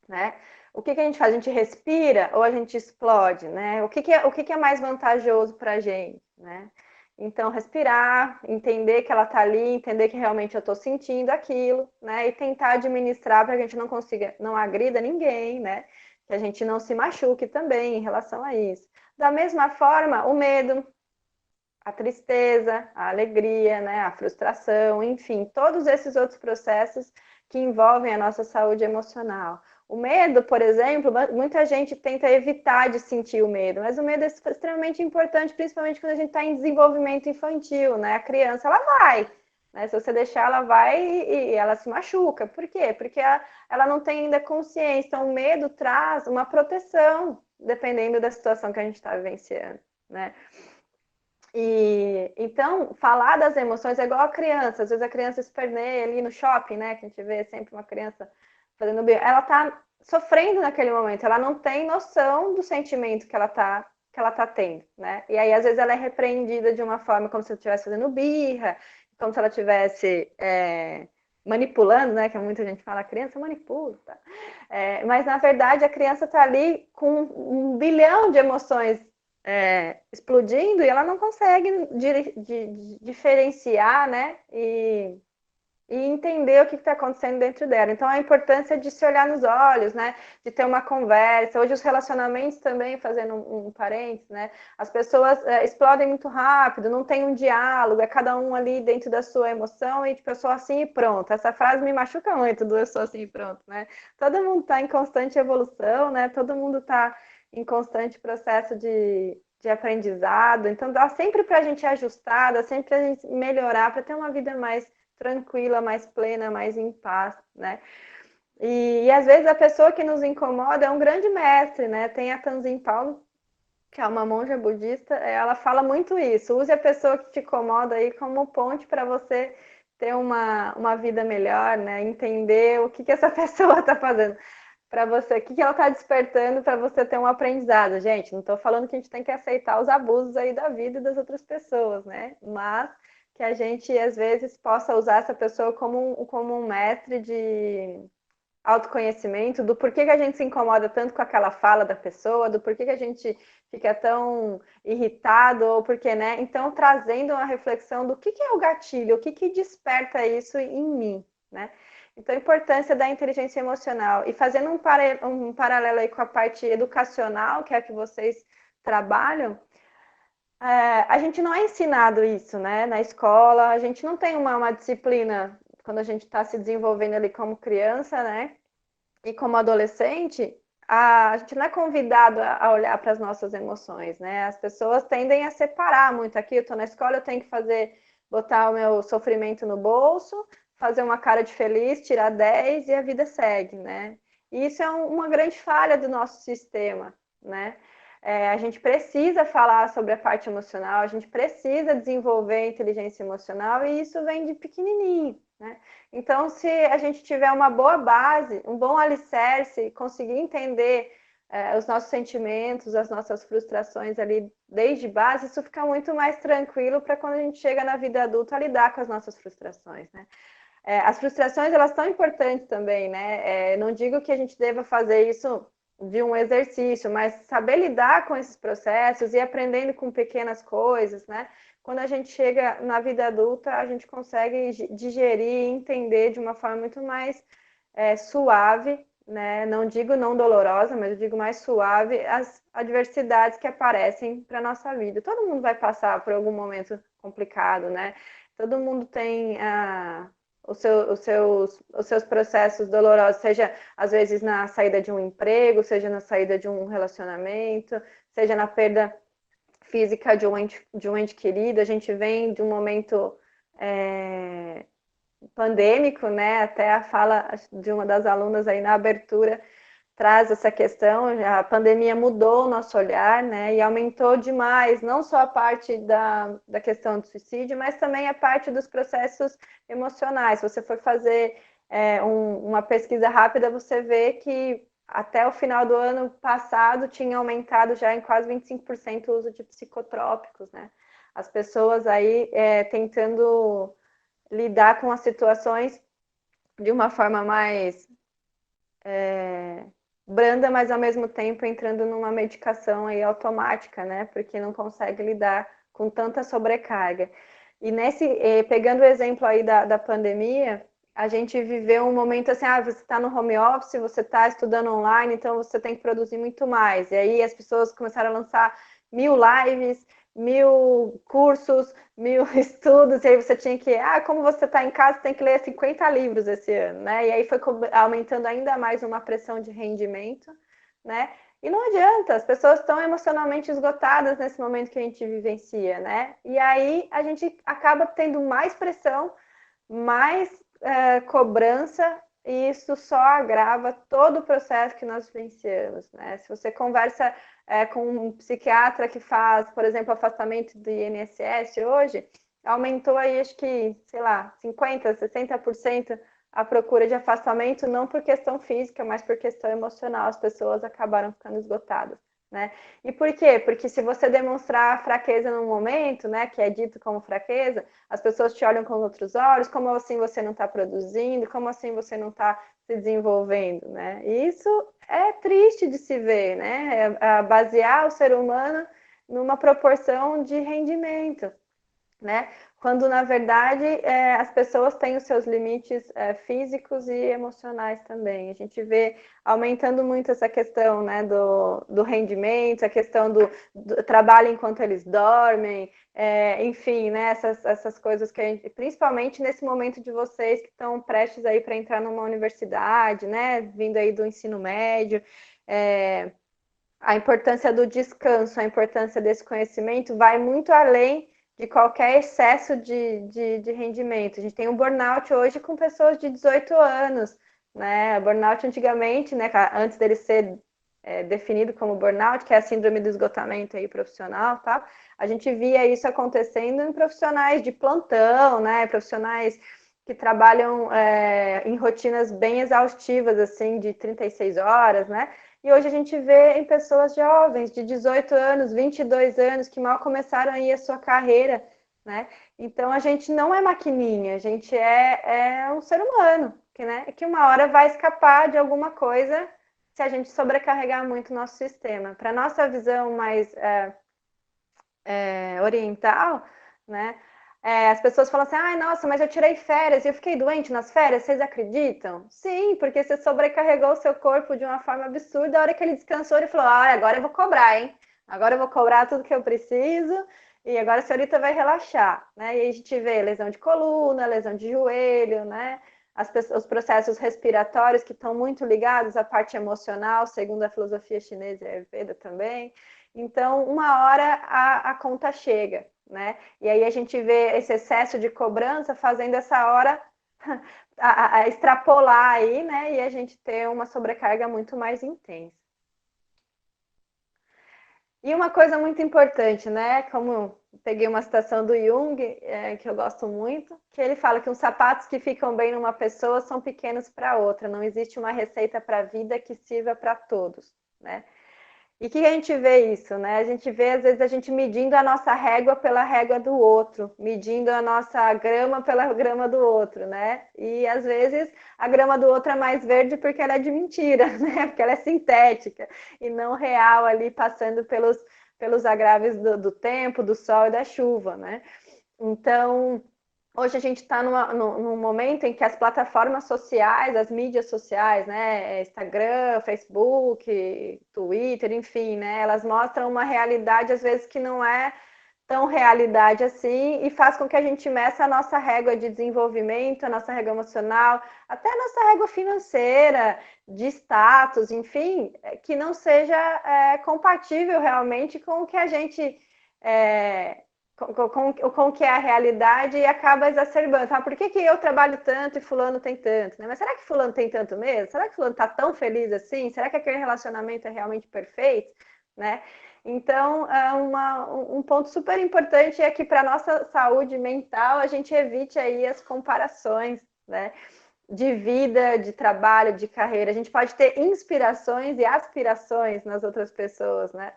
né? O que a gente faz? A gente respira ou a gente explode, né? O que é mais vantajoso para a gente, né? Então, respirar, entender que ela está ali, entender que realmente eu estou sentindo aquilo, né? E tentar administrar para que a gente não agrida ninguém, né? Que a gente não se machuque também em relação a isso. Da mesma forma, o medo, a tristeza, a alegria, né? A frustração, enfim, todos esses outros processos que envolvem a nossa saúde emocional. O medo, por exemplo, muita gente tenta evitar de sentir o medo, mas o medo é extremamente importante, principalmente quando a gente está em desenvolvimento infantil, né? A criança, ela vai, né? Se você deixar, ela vai e ela se machuca. Por quê? Porque ela não tem ainda consciência. Então, o medo traz uma proteção, dependendo da situação que a gente está vivenciando, né? E então, falar das emoções é igual a criança. Às vezes a criança esperneia ali no shopping, né? Que a gente vê sempre uma criança fazendo birra. Ela tá sofrendo naquele momento, ela não tem noção do sentimento que ela tá tendo, né? E aí, às vezes, ela é repreendida de uma forma como se ela estivesse fazendo birra, como se ela estivesse manipulando, né? Que muita gente fala, a criança manipula, tá? Mas, na verdade, a criança tá ali com um bilhão de emoções explodindo e ela não consegue diferenciar, né? E entender o que está acontecendo dentro dela. Então, a importância de se olhar nos olhos, né? De ter uma conversa. Hoje, os relacionamentos também, fazendo um parênteses, né? As pessoas explodem muito rápido, não tem um diálogo, é cada um ali dentro da sua emoção e, tipo, eu sou assim e pronto. Essa frase me machuca muito, do eu sou assim e pronto, né? Todo mundo está em constante evolução, né? Todo mundo está em constante processo de aprendizado. Então, dá sempre para a gente ajustar, dá sempre para a gente melhorar, para ter uma vida mais tranquila, mais plena, mais em paz, né? E às vezes a pessoa que nos incomoda é um grande mestre, né? Tem a Tenzin Palmo, que é uma monja budista, ela fala muito isso. Use a pessoa que te incomoda aí como ponte para você ter uma vida melhor, né? Entender o que essa pessoa está fazendo para você, o que ela está despertando para você ter um aprendizado. Gente, não estou falando que a gente tem que aceitar os abusos aí da vida e das outras pessoas, né? Mas que a gente, às vezes, possa usar essa pessoa como um mestre autoconhecimento, do porquê que a gente se incomoda tanto com aquela fala da pessoa, do porquê que a gente fica tão irritado, ou porquê, né? Então, trazendo uma reflexão do que é o gatilho, o que desperta isso em mim, né? Então, a importância da inteligência emocional. E fazendo um paralelo aí com a parte educacional, que é a que vocês trabalham, a gente não é ensinado isso, né? Na escola, a gente não tem uma disciplina quando a gente está se desenvolvendo ali como criança, né? E como adolescente, a gente não é convidado a olhar para as nossas emoções, né? As pessoas tendem a separar muito. Aqui eu estou na escola, eu tenho que botar o meu sofrimento no bolso, fazer uma cara de feliz, tirar 10 e a vida segue, né? E isso é uma grande falha do nosso sistema, né? A gente precisa falar sobre a parte emocional, a gente precisa desenvolver a inteligência emocional e isso vem de pequenininho, né? Então, se a gente tiver uma boa base, um bom alicerce, conseguir entender os nossos sentimentos, as nossas frustrações ali desde base, isso fica muito mais tranquilo para quando a gente chega na vida adulta a lidar com as nossas frustrações, né? As frustrações, elas são importantes também, né? Não digo que a gente deva fazer isso de um exercício, mas saber lidar com esses processos e aprendendo com pequenas coisas, né? Quando a gente chega na vida adulta, a gente consegue digerir e entender de uma forma muito mais suave, né? Não digo não dolorosa, mas eu digo mais suave, as adversidades que aparecem para a nossa vida. Todo mundo vai passar por algum momento complicado, né? Todo mundo tem os seus processos dolorosos, seja às vezes na saída de um emprego, seja na saída de um relacionamento, seja na perda física de um ente querido. A gente vem de um momento pandêmico, né? Até a fala de uma das alunas aí na abertura traz essa questão. A pandemia mudou o nosso olhar, né? E aumentou demais, não só a parte da questão do suicídio, mas também a parte dos processos emocionais. Se você for fazer uma pesquisa rápida, você vê que até o final do ano passado tinha aumentado já em quase 25% o uso de psicotrópicos, né? As pessoas aí tentando lidar com as situações de uma forma mais branda, mas ao mesmo tempo entrando numa medicação aí automática, né? Porque não consegue lidar com tanta sobrecarga. E pegando o exemplo aí da pandemia, a gente viveu um momento assim, você está no home office, você está estudando online, então você tem que produzir muito mais. E aí as pessoas começaram a lançar 1000 lives, 1000 cursos, 1000 estudos, e aí você tinha que, como você está em casa, tem que ler 50 livros esse ano, né? E aí foi aumentando ainda mais uma pressão de rendimento, né? E não adianta, as pessoas estão emocionalmente esgotadas nesse momento que a gente vivencia, né? E aí a gente acaba tendo mais pressão, mais cobrança, e isso só agrava todo o processo que nós vivenciamos, né? Se você conversa com um psiquiatra que faz, por exemplo, afastamento do INSS hoje, aumentou aí, acho que, sei lá, 50%, 60% a procura de afastamento, não por questão física, mas por questão emocional. As pessoas acabaram ficando esgotadas, né? E por quê? Porque se você demonstrar fraqueza num momento, né, que é dito como fraqueza, as pessoas te olham com outros olhos. Como assim você não está produzindo? Como assim você não está se desenvolvendo, né? E isso é triste de se ver, né? Basear o ser humano numa proporção de rendimento, né? Quando, na verdade, as pessoas têm os seus limites físicos e emocionais também. A gente vê aumentando muito essa questão, né, do rendimento, a questão do trabalho enquanto eles dormem, enfim, né, essas coisas que a gente, principalmente nesse momento de vocês que estão prestes aí para entrar numa universidade, né, vindo aí do ensino médio, a importância do descanso, a importância desse conhecimento vai muito além de qualquer excesso de rendimento. A gente tem um burnout hoje com pessoas de 18 anos, né? Burnout antigamente, né, antes dele ser definido como burnout, que é a síndrome do esgotamento aí profissional, tá? A gente via isso acontecendo em profissionais de plantão, né? Profissionais que trabalham em rotinas bem exaustivas, assim, de 36 horas, né? E hoje a gente vê em pessoas jovens, de 18 anos, 22 anos, que mal começaram aí a sua carreira, né? Então, a gente não é maquininha, a gente é um ser humano, que uma hora vai escapar de alguma coisa se a gente sobrecarregar muito o nosso sistema. Para a nossa visão mais oriental, né? As pessoas falam assim, ai, nossa, mas eu tirei férias e eu fiquei doente nas férias, vocês acreditam? Sim, porque você sobrecarregou o seu corpo de uma forma absurda, a hora que ele descansou, ele falou, agora eu vou cobrar, hein? Agora eu vou cobrar tudo que eu preciso, e agora a senhorita vai relaxar, né? E a gente vê lesão de coluna, lesão de joelho, né? Os processos respiratórios que estão muito ligados à parte emocional, segundo a filosofia chinesa e a Ayurveda também. Então, uma hora a conta chega, né? E aí a gente vê esse excesso de cobrança fazendo essa hora a extrapolar aí, né? E a gente ter uma sobrecarga muito mais intensa. E uma coisa muito importante, né? Como eu peguei uma citação do Jung, que eu gosto muito, que ele fala que os sapatos que ficam bem numa pessoa são pequenos para outra. Não existe uma receita para a vida que sirva para todos, né? E que a gente vê isso, né? A gente vê, às vezes, a gente medindo a nossa régua pela régua do outro, medindo a nossa grama pela grama do outro, né? E, às vezes, a grama do outro é mais verde porque ela é de mentira, né? Porque ela é sintética e não real ali, passando pelos agraves do tempo, do sol e da chuva, né? Então, hoje a gente está num momento em que as plataformas sociais, as mídias sociais, né, Instagram, Facebook, Twitter, enfim, né, elas mostram uma realidade às vezes que não é tão realidade assim e faz com que a gente meça a nossa régua de desenvolvimento, a nossa régua emocional, até a nossa régua financeira, de status, enfim, que não seja compatível realmente com o que a gente com o que é a realidade e acaba exacerbando. Tá? Por que eu trabalho tanto e fulano tem tanto? Né? Mas será que fulano tem tanto mesmo? Será que fulano está tão feliz assim? Será que aquele relacionamento é realmente perfeito? Né? Então, um ponto super importante é que para a nossa saúde mental a gente evite aí as comparações, né? De vida, de trabalho, de carreira. A gente pode ter inspirações e aspirações nas outras pessoas, né?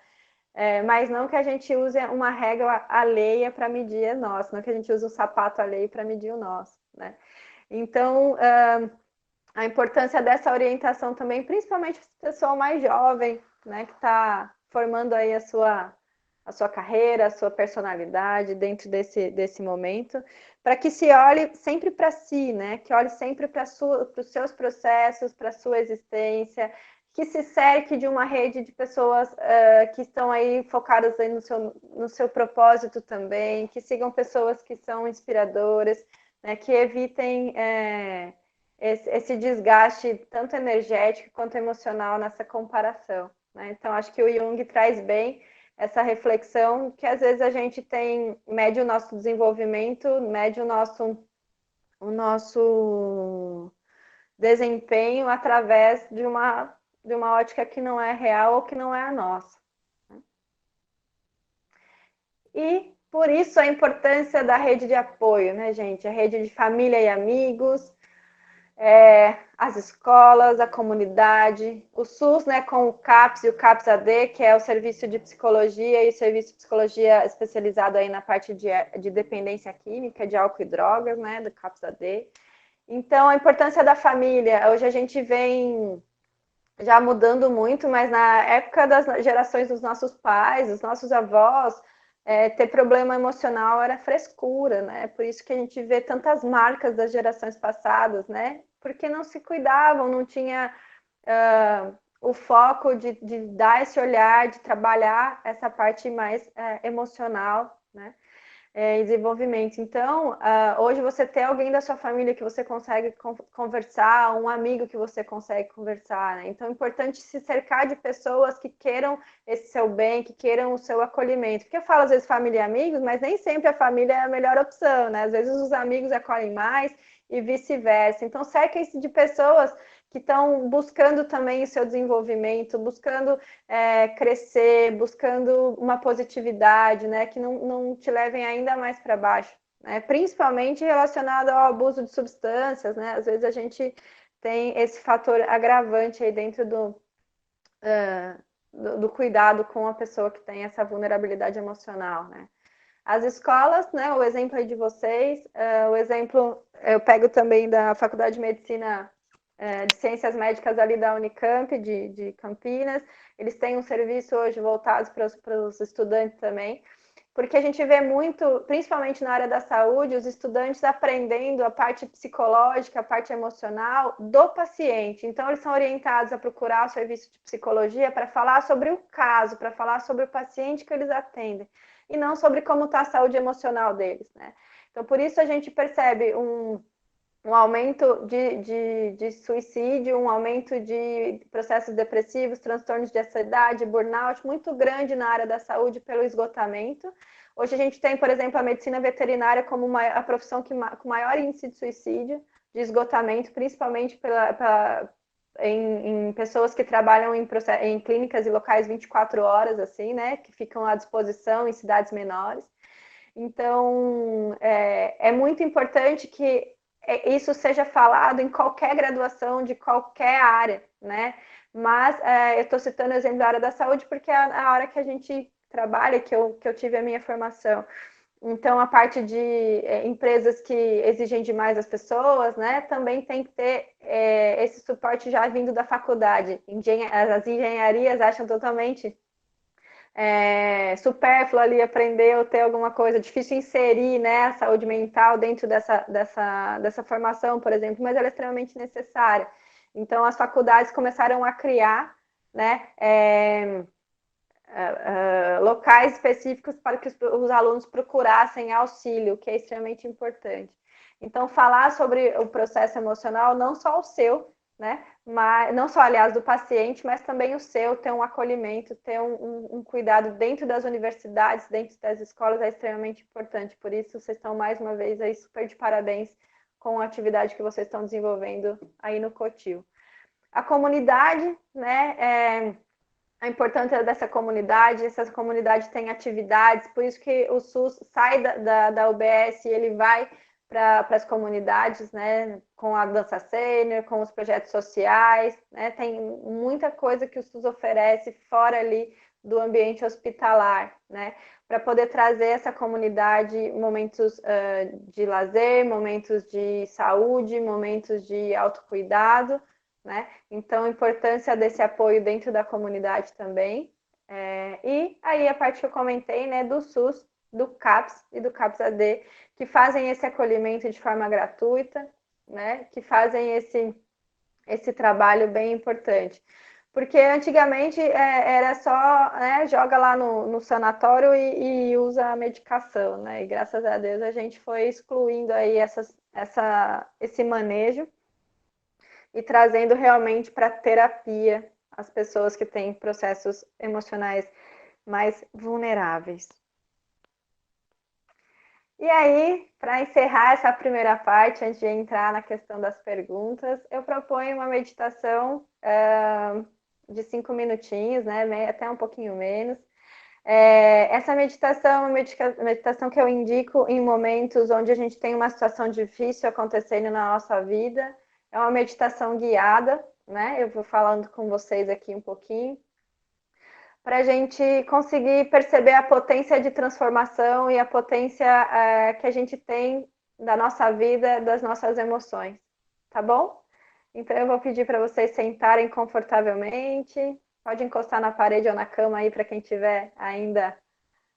Mas não que a gente use uma régua alheia para medir a nossa, não que a gente use um sapato alheio para medir o nosso, né? Então, a importância dessa orientação também, principalmente para o pessoal mais jovem, né, que está formando aí a sua carreira, a sua personalidade dentro desse momento, para que se olhe sempre para si, né, que olhe sempre para os seus processos, para a sua existência, que se cerque de uma rede de pessoas que estão aí focadas aí no seu propósito também, que sigam pessoas que são inspiradoras, né, que evitem esse desgaste tanto energético quanto emocional nessa comparação, né? Então, acho que o Jung traz bem essa reflexão que às vezes a gente mede o nosso desenvolvimento, mede o nosso desempenho através de uma ótica que não é real ou que não é a nossa. E por isso a importância da rede de apoio, né, gente? A rede de família e amigos, as escolas, a comunidade, o SUS, né, com o CAPS e o CAPS-AD, que é o serviço de psicologia e o serviço de psicologia especializado aí na parte de dependência química, de álcool e drogas, né, do CAPS-AD. Então, a importância da família, hoje a gente vem já mudando muito, mas na época das gerações dos nossos pais, dos nossos avós, ter problema emocional era frescura, né? Por isso que a gente vê tantas marcas das gerações passadas, né? Porque não se cuidavam, não tinha o foco de dar esse olhar, de trabalhar essa parte mais emocional, né? Desenvolvimento. Então, hoje você ter alguém da sua família que você consegue conversar, um amigo que você consegue conversar, né? Então, é importante se cercar de pessoas que queiram esse seu bem, que queiram o seu acolhimento. Porque eu falo, às vezes, família e amigos, mas nem sempre a família é a melhor opção, né? Às vezes, os amigos acolhem mais e vice-versa. Então, cerquem-se de pessoas que estão buscando também o seu desenvolvimento, buscando crescer, buscando uma positividade, né, que não te levem ainda mais para baixo, né, principalmente relacionado ao abuso de substâncias, né, às vezes a gente tem esse fator agravante aí dentro do cuidado com a pessoa que tem essa vulnerabilidade emocional, né. As escolas, né, o exemplo aí de vocês, o exemplo eu pego também da Faculdade de Medicina de Ciências Médicas ali da Unicamp, de Campinas. Eles têm um serviço hoje voltado para os estudantes também, porque a gente vê muito, principalmente na área da saúde, os estudantes aprendendo a parte psicológica, a parte emocional do paciente. Então, eles são orientados a procurar o serviço de psicologia para falar sobre o caso, para falar sobre o paciente que eles atendem, e não sobre como está a saúde emocional deles, né? Então, por isso a gente percebe um aumento de suicídio, um aumento de processos depressivos, transtornos de ansiedade, burnout, muito grande na área da saúde pelo esgotamento. Hoje a gente tem, por exemplo, a medicina veterinária como a profissão com maior índice de suicídio, de esgotamento, principalmente em pessoas que trabalham em clínicas e locais 24 horas, assim, né, que ficam à disposição em cidades menores. Então, é muito importante que isso seja falado em qualquer graduação de qualquer área, né? Mas eu estou citando o exemplo da área da saúde porque é a área que a gente trabalha, que eu tive a minha formação. Então, a parte de empresas que exigem demais as pessoas, né, também tem que ter esse suporte já vindo da faculdade. As engenharias acham totalmente supérfluo ali aprender ou ter alguma coisa, difícil inserir, né, a saúde mental dentro dessa formação, por exemplo, mas ela é extremamente necessária. Então, as faculdades começaram a criar, né, locais específicos para que os alunos procurassem auxílio, que é extremamente importante. Então, falar sobre o processo emocional, não só o seu, né? Mas, não só, aliás, do paciente, mas também o seu, ter um acolhimento, ter um cuidado dentro das universidades, dentro das escolas, é extremamente importante. Por isso, vocês estão, mais uma vez, aí super de parabéns com a atividade que vocês estão desenvolvendo aí no COTIL. A comunidade, né, a importância dessa comunidade, essa comunidade tem atividades, por isso que o SUS sai da UBS e ele vai para as comunidades, né, com a dança sênior, com os projetos sociais, né, tem muita coisa que o SUS oferece fora ali do ambiente hospitalar, né, para poder trazer essa comunidade momentos de lazer, momentos de saúde, momentos de autocuidado, né? Então, a importância desse apoio dentro da comunidade também. E aí a parte que eu comentei, né, do SUS, do CAPS e do CAPS-AD, que fazem esse acolhimento de forma gratuita, né, que fazem esse trabalho bem importante. Porque antigamente era só, né, joga lá no sanatório e usa a medicação, né? E graças a Deus a gente foi excluindo aí esse manejo e trazendo realmente para terapia as pessoas que têm processos emocionais mais vulneráveis. E aí, para encerrar essa primeira parte, antes de entrar na questão das perguntas, eu proponho uma meditação de 5 minutinhos, né, até um pouquinho menos. Essa meditação é uma meditação que eu indico em momentos onde a gente tem uma situação difícil acontecendo na nossa vida. É uma meditação guiada, né? Eu vou falando com vocês aqui um pouquinho, para a gente conseguir perceber a potência de transformação e a potência que a gente tem da nossa vida, das nossas emoções, tá bom? Então eu vou pedir para vocês sentarem confortavelmente, pode encostar na parede ou na cama aí para quem estiver ainda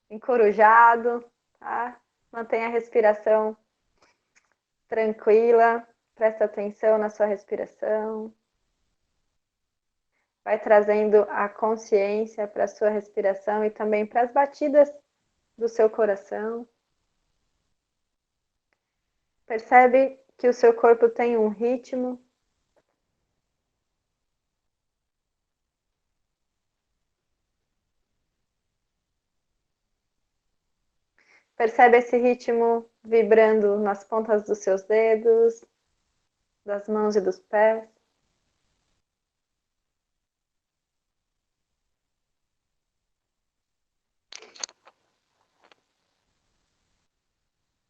encorujado, tá? Mantenha a respiração tranquila, presta atenção na sua respiração. Vai trazendo a consciência para a sua respiração e também para as batidas do seu coração. Percebe que o seu corpo tem um ritmo. Percebe esse ritmo vibrando nas pontas dos seus dedos, das mãos e dos pés.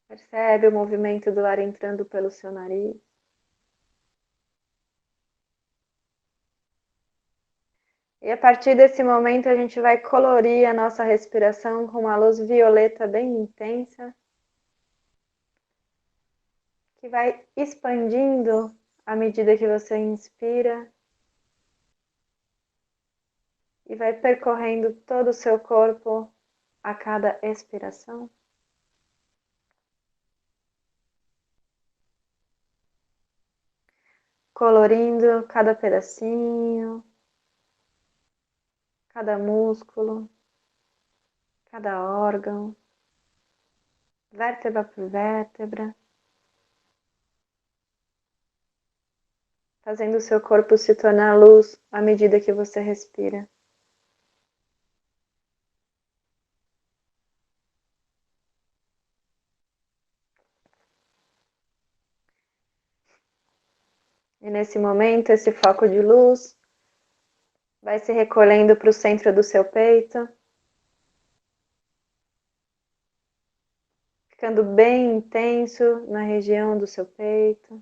Percebe o movimento do ar entrando pelo seu nariz. E a partir desse momento, a gente vai colorir a nossa respiração com uma luz violeta bem intensa, que vai expandindo à medida que você inspira e vai percorrendo todo o seu corpo a cada expiração. Colorindo cada pedacinho, cada músculo, cada órgão, vértebra por vértebra, fazendo o seu corpo se tornar luz à medida que você respira. E nesse momento, esse foco de luz vai se recolhendo para o centro do seu peito, ficando bem intenso na região do seu peito,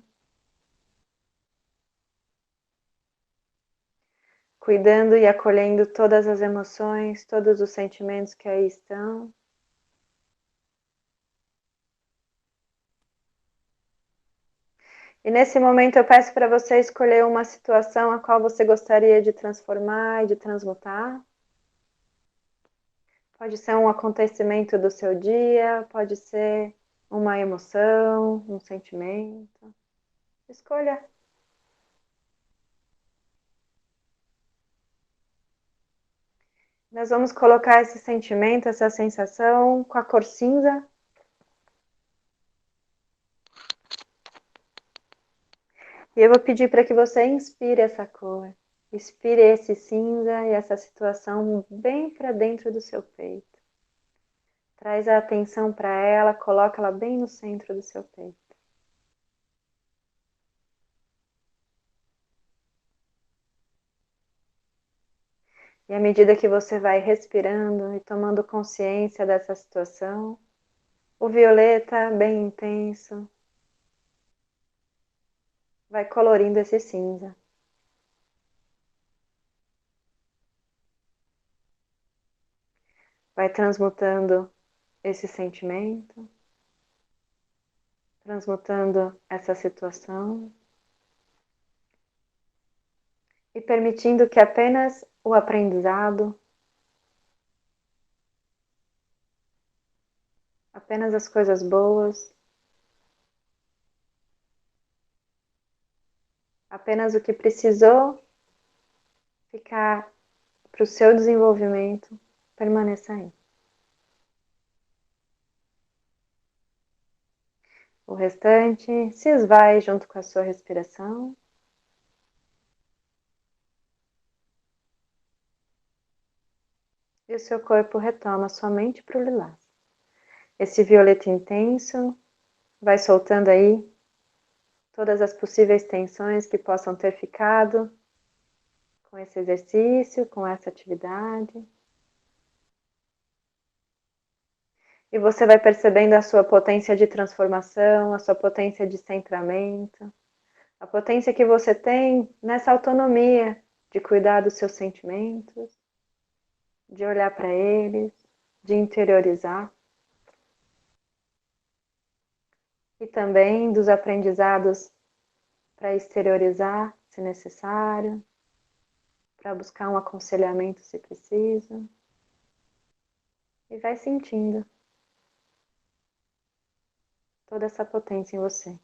cuidando e acolhendo todas as emoções, todos os sentimentos que aí estão. E nesse momento eu peço para você escolher uma situação a qual você gostaria de transformar e de transmutar. Pode ser um acontecimento do seu dia, pode ser uma emoção, um sentimento. Escolha. Nós vamos colocar esse sentimento, essa sensação com a cor cinza. E eu vou pedir para que você inspire essa cor. Inspire esse cinza e essa situação bem para dentro do seu peito. Traz a atenção para ela, coloca ela bem no centro do seu peito. E à medida que você vai respirando e tomando consciência dessa situação, o violeta bem intenso vai colorindo esse cinza. Vai transmutando esse sentimento, transmutando essa situação e permitindo que apenas o aprendizado, apenas as coisas boas, apenas o que precisou ficar para o seu desenvolvimento permaneça aí. O restante se esvai junto com a sua respiração. E o seu corpo retoma somente para o lilás. Esse violeta intenso vai soltando aí todas as possíveis tensões que possam ter ficado com esse exercício, com essa atividade. E você vai percebendo a sua potência de transformação, a sua potência de centramento, a potência que você tem nessa autonomia de cuidar dos seus sentimentos, de olhar para eles, de interiorizar. E também dos aprendizados para exteriorizar, se necessário, para buscar um aconselhamento se preciso. E vai sentindo toda essa potência em você.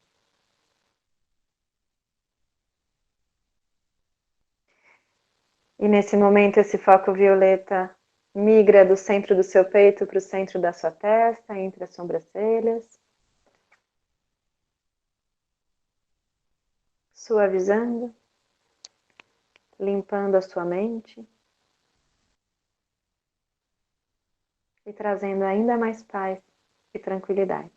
E nesse momento esse foco violeta migra do centro do seu peito para o centro da sua testa, entre as sobrancelhas, suavizando, limpando a sua mente e trazendo ainda mais paz e tranquilidade.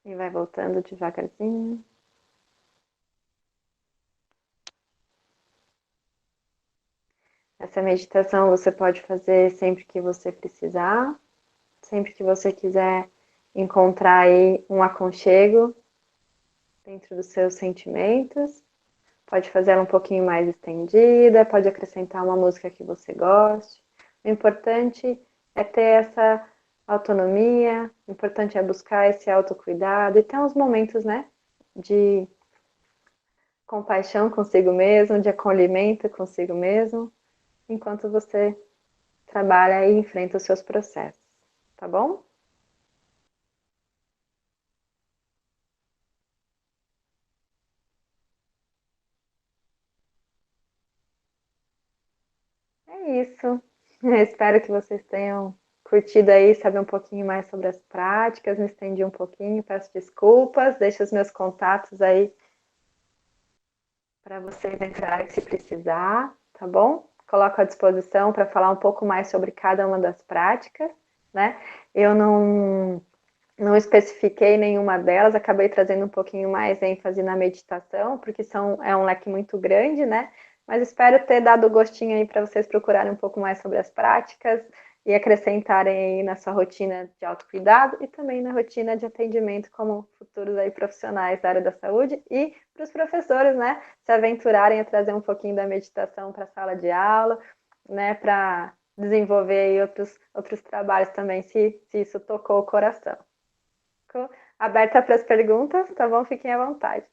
E vai voltando devagarzinho. Essa meditação você pode fazer sempre que você precisar, sempre que você quiser encontrar aí um aconchego dentro dos seus sentimentos. Pode fazer ela um pouquinho mais estendida, pode acrescentar uma música que você goste. O importante é ter essa autonomia, o importante é buscar esse autocuidado e ter uns momentos, né, de compaixão consigo mesmo, de acolhimento consigo mesmo, enquanto você trabalha e enfrenta os seus processos, tá bom? É isso. Eu espero que vocês tenham curtido aí, saber um pouquinho mais sobre as práticas, me estendi um pouquinho, peço desculpas, deixo os meus contatos aí para vocês entrarem se precisar, tá bom? Coloco à disposição para falar um pouco mais sobre cada uma das práticas, né? Eu não especifiquei nenhuma delas, acabei trazendo um pouquinho mais ênfase na meditação, porque é um leque muito grande, né? Mas espero ter dado o gostinho aí para vocês procurarem um pouco mais sobre as práticas e acrescentarem aí na sua rotina de autocuidado e também na rotina de atendimento como futuros aí profissionais da área da saúde e para os professores, né? Se aventurarem a trazer um pouquinho da meditação para a sala de aula, né? Para desenvolver aí outros trabalhos também, se isso tocou o coração. Aberta para as perguntas, tá bom? Fiquem à vontade.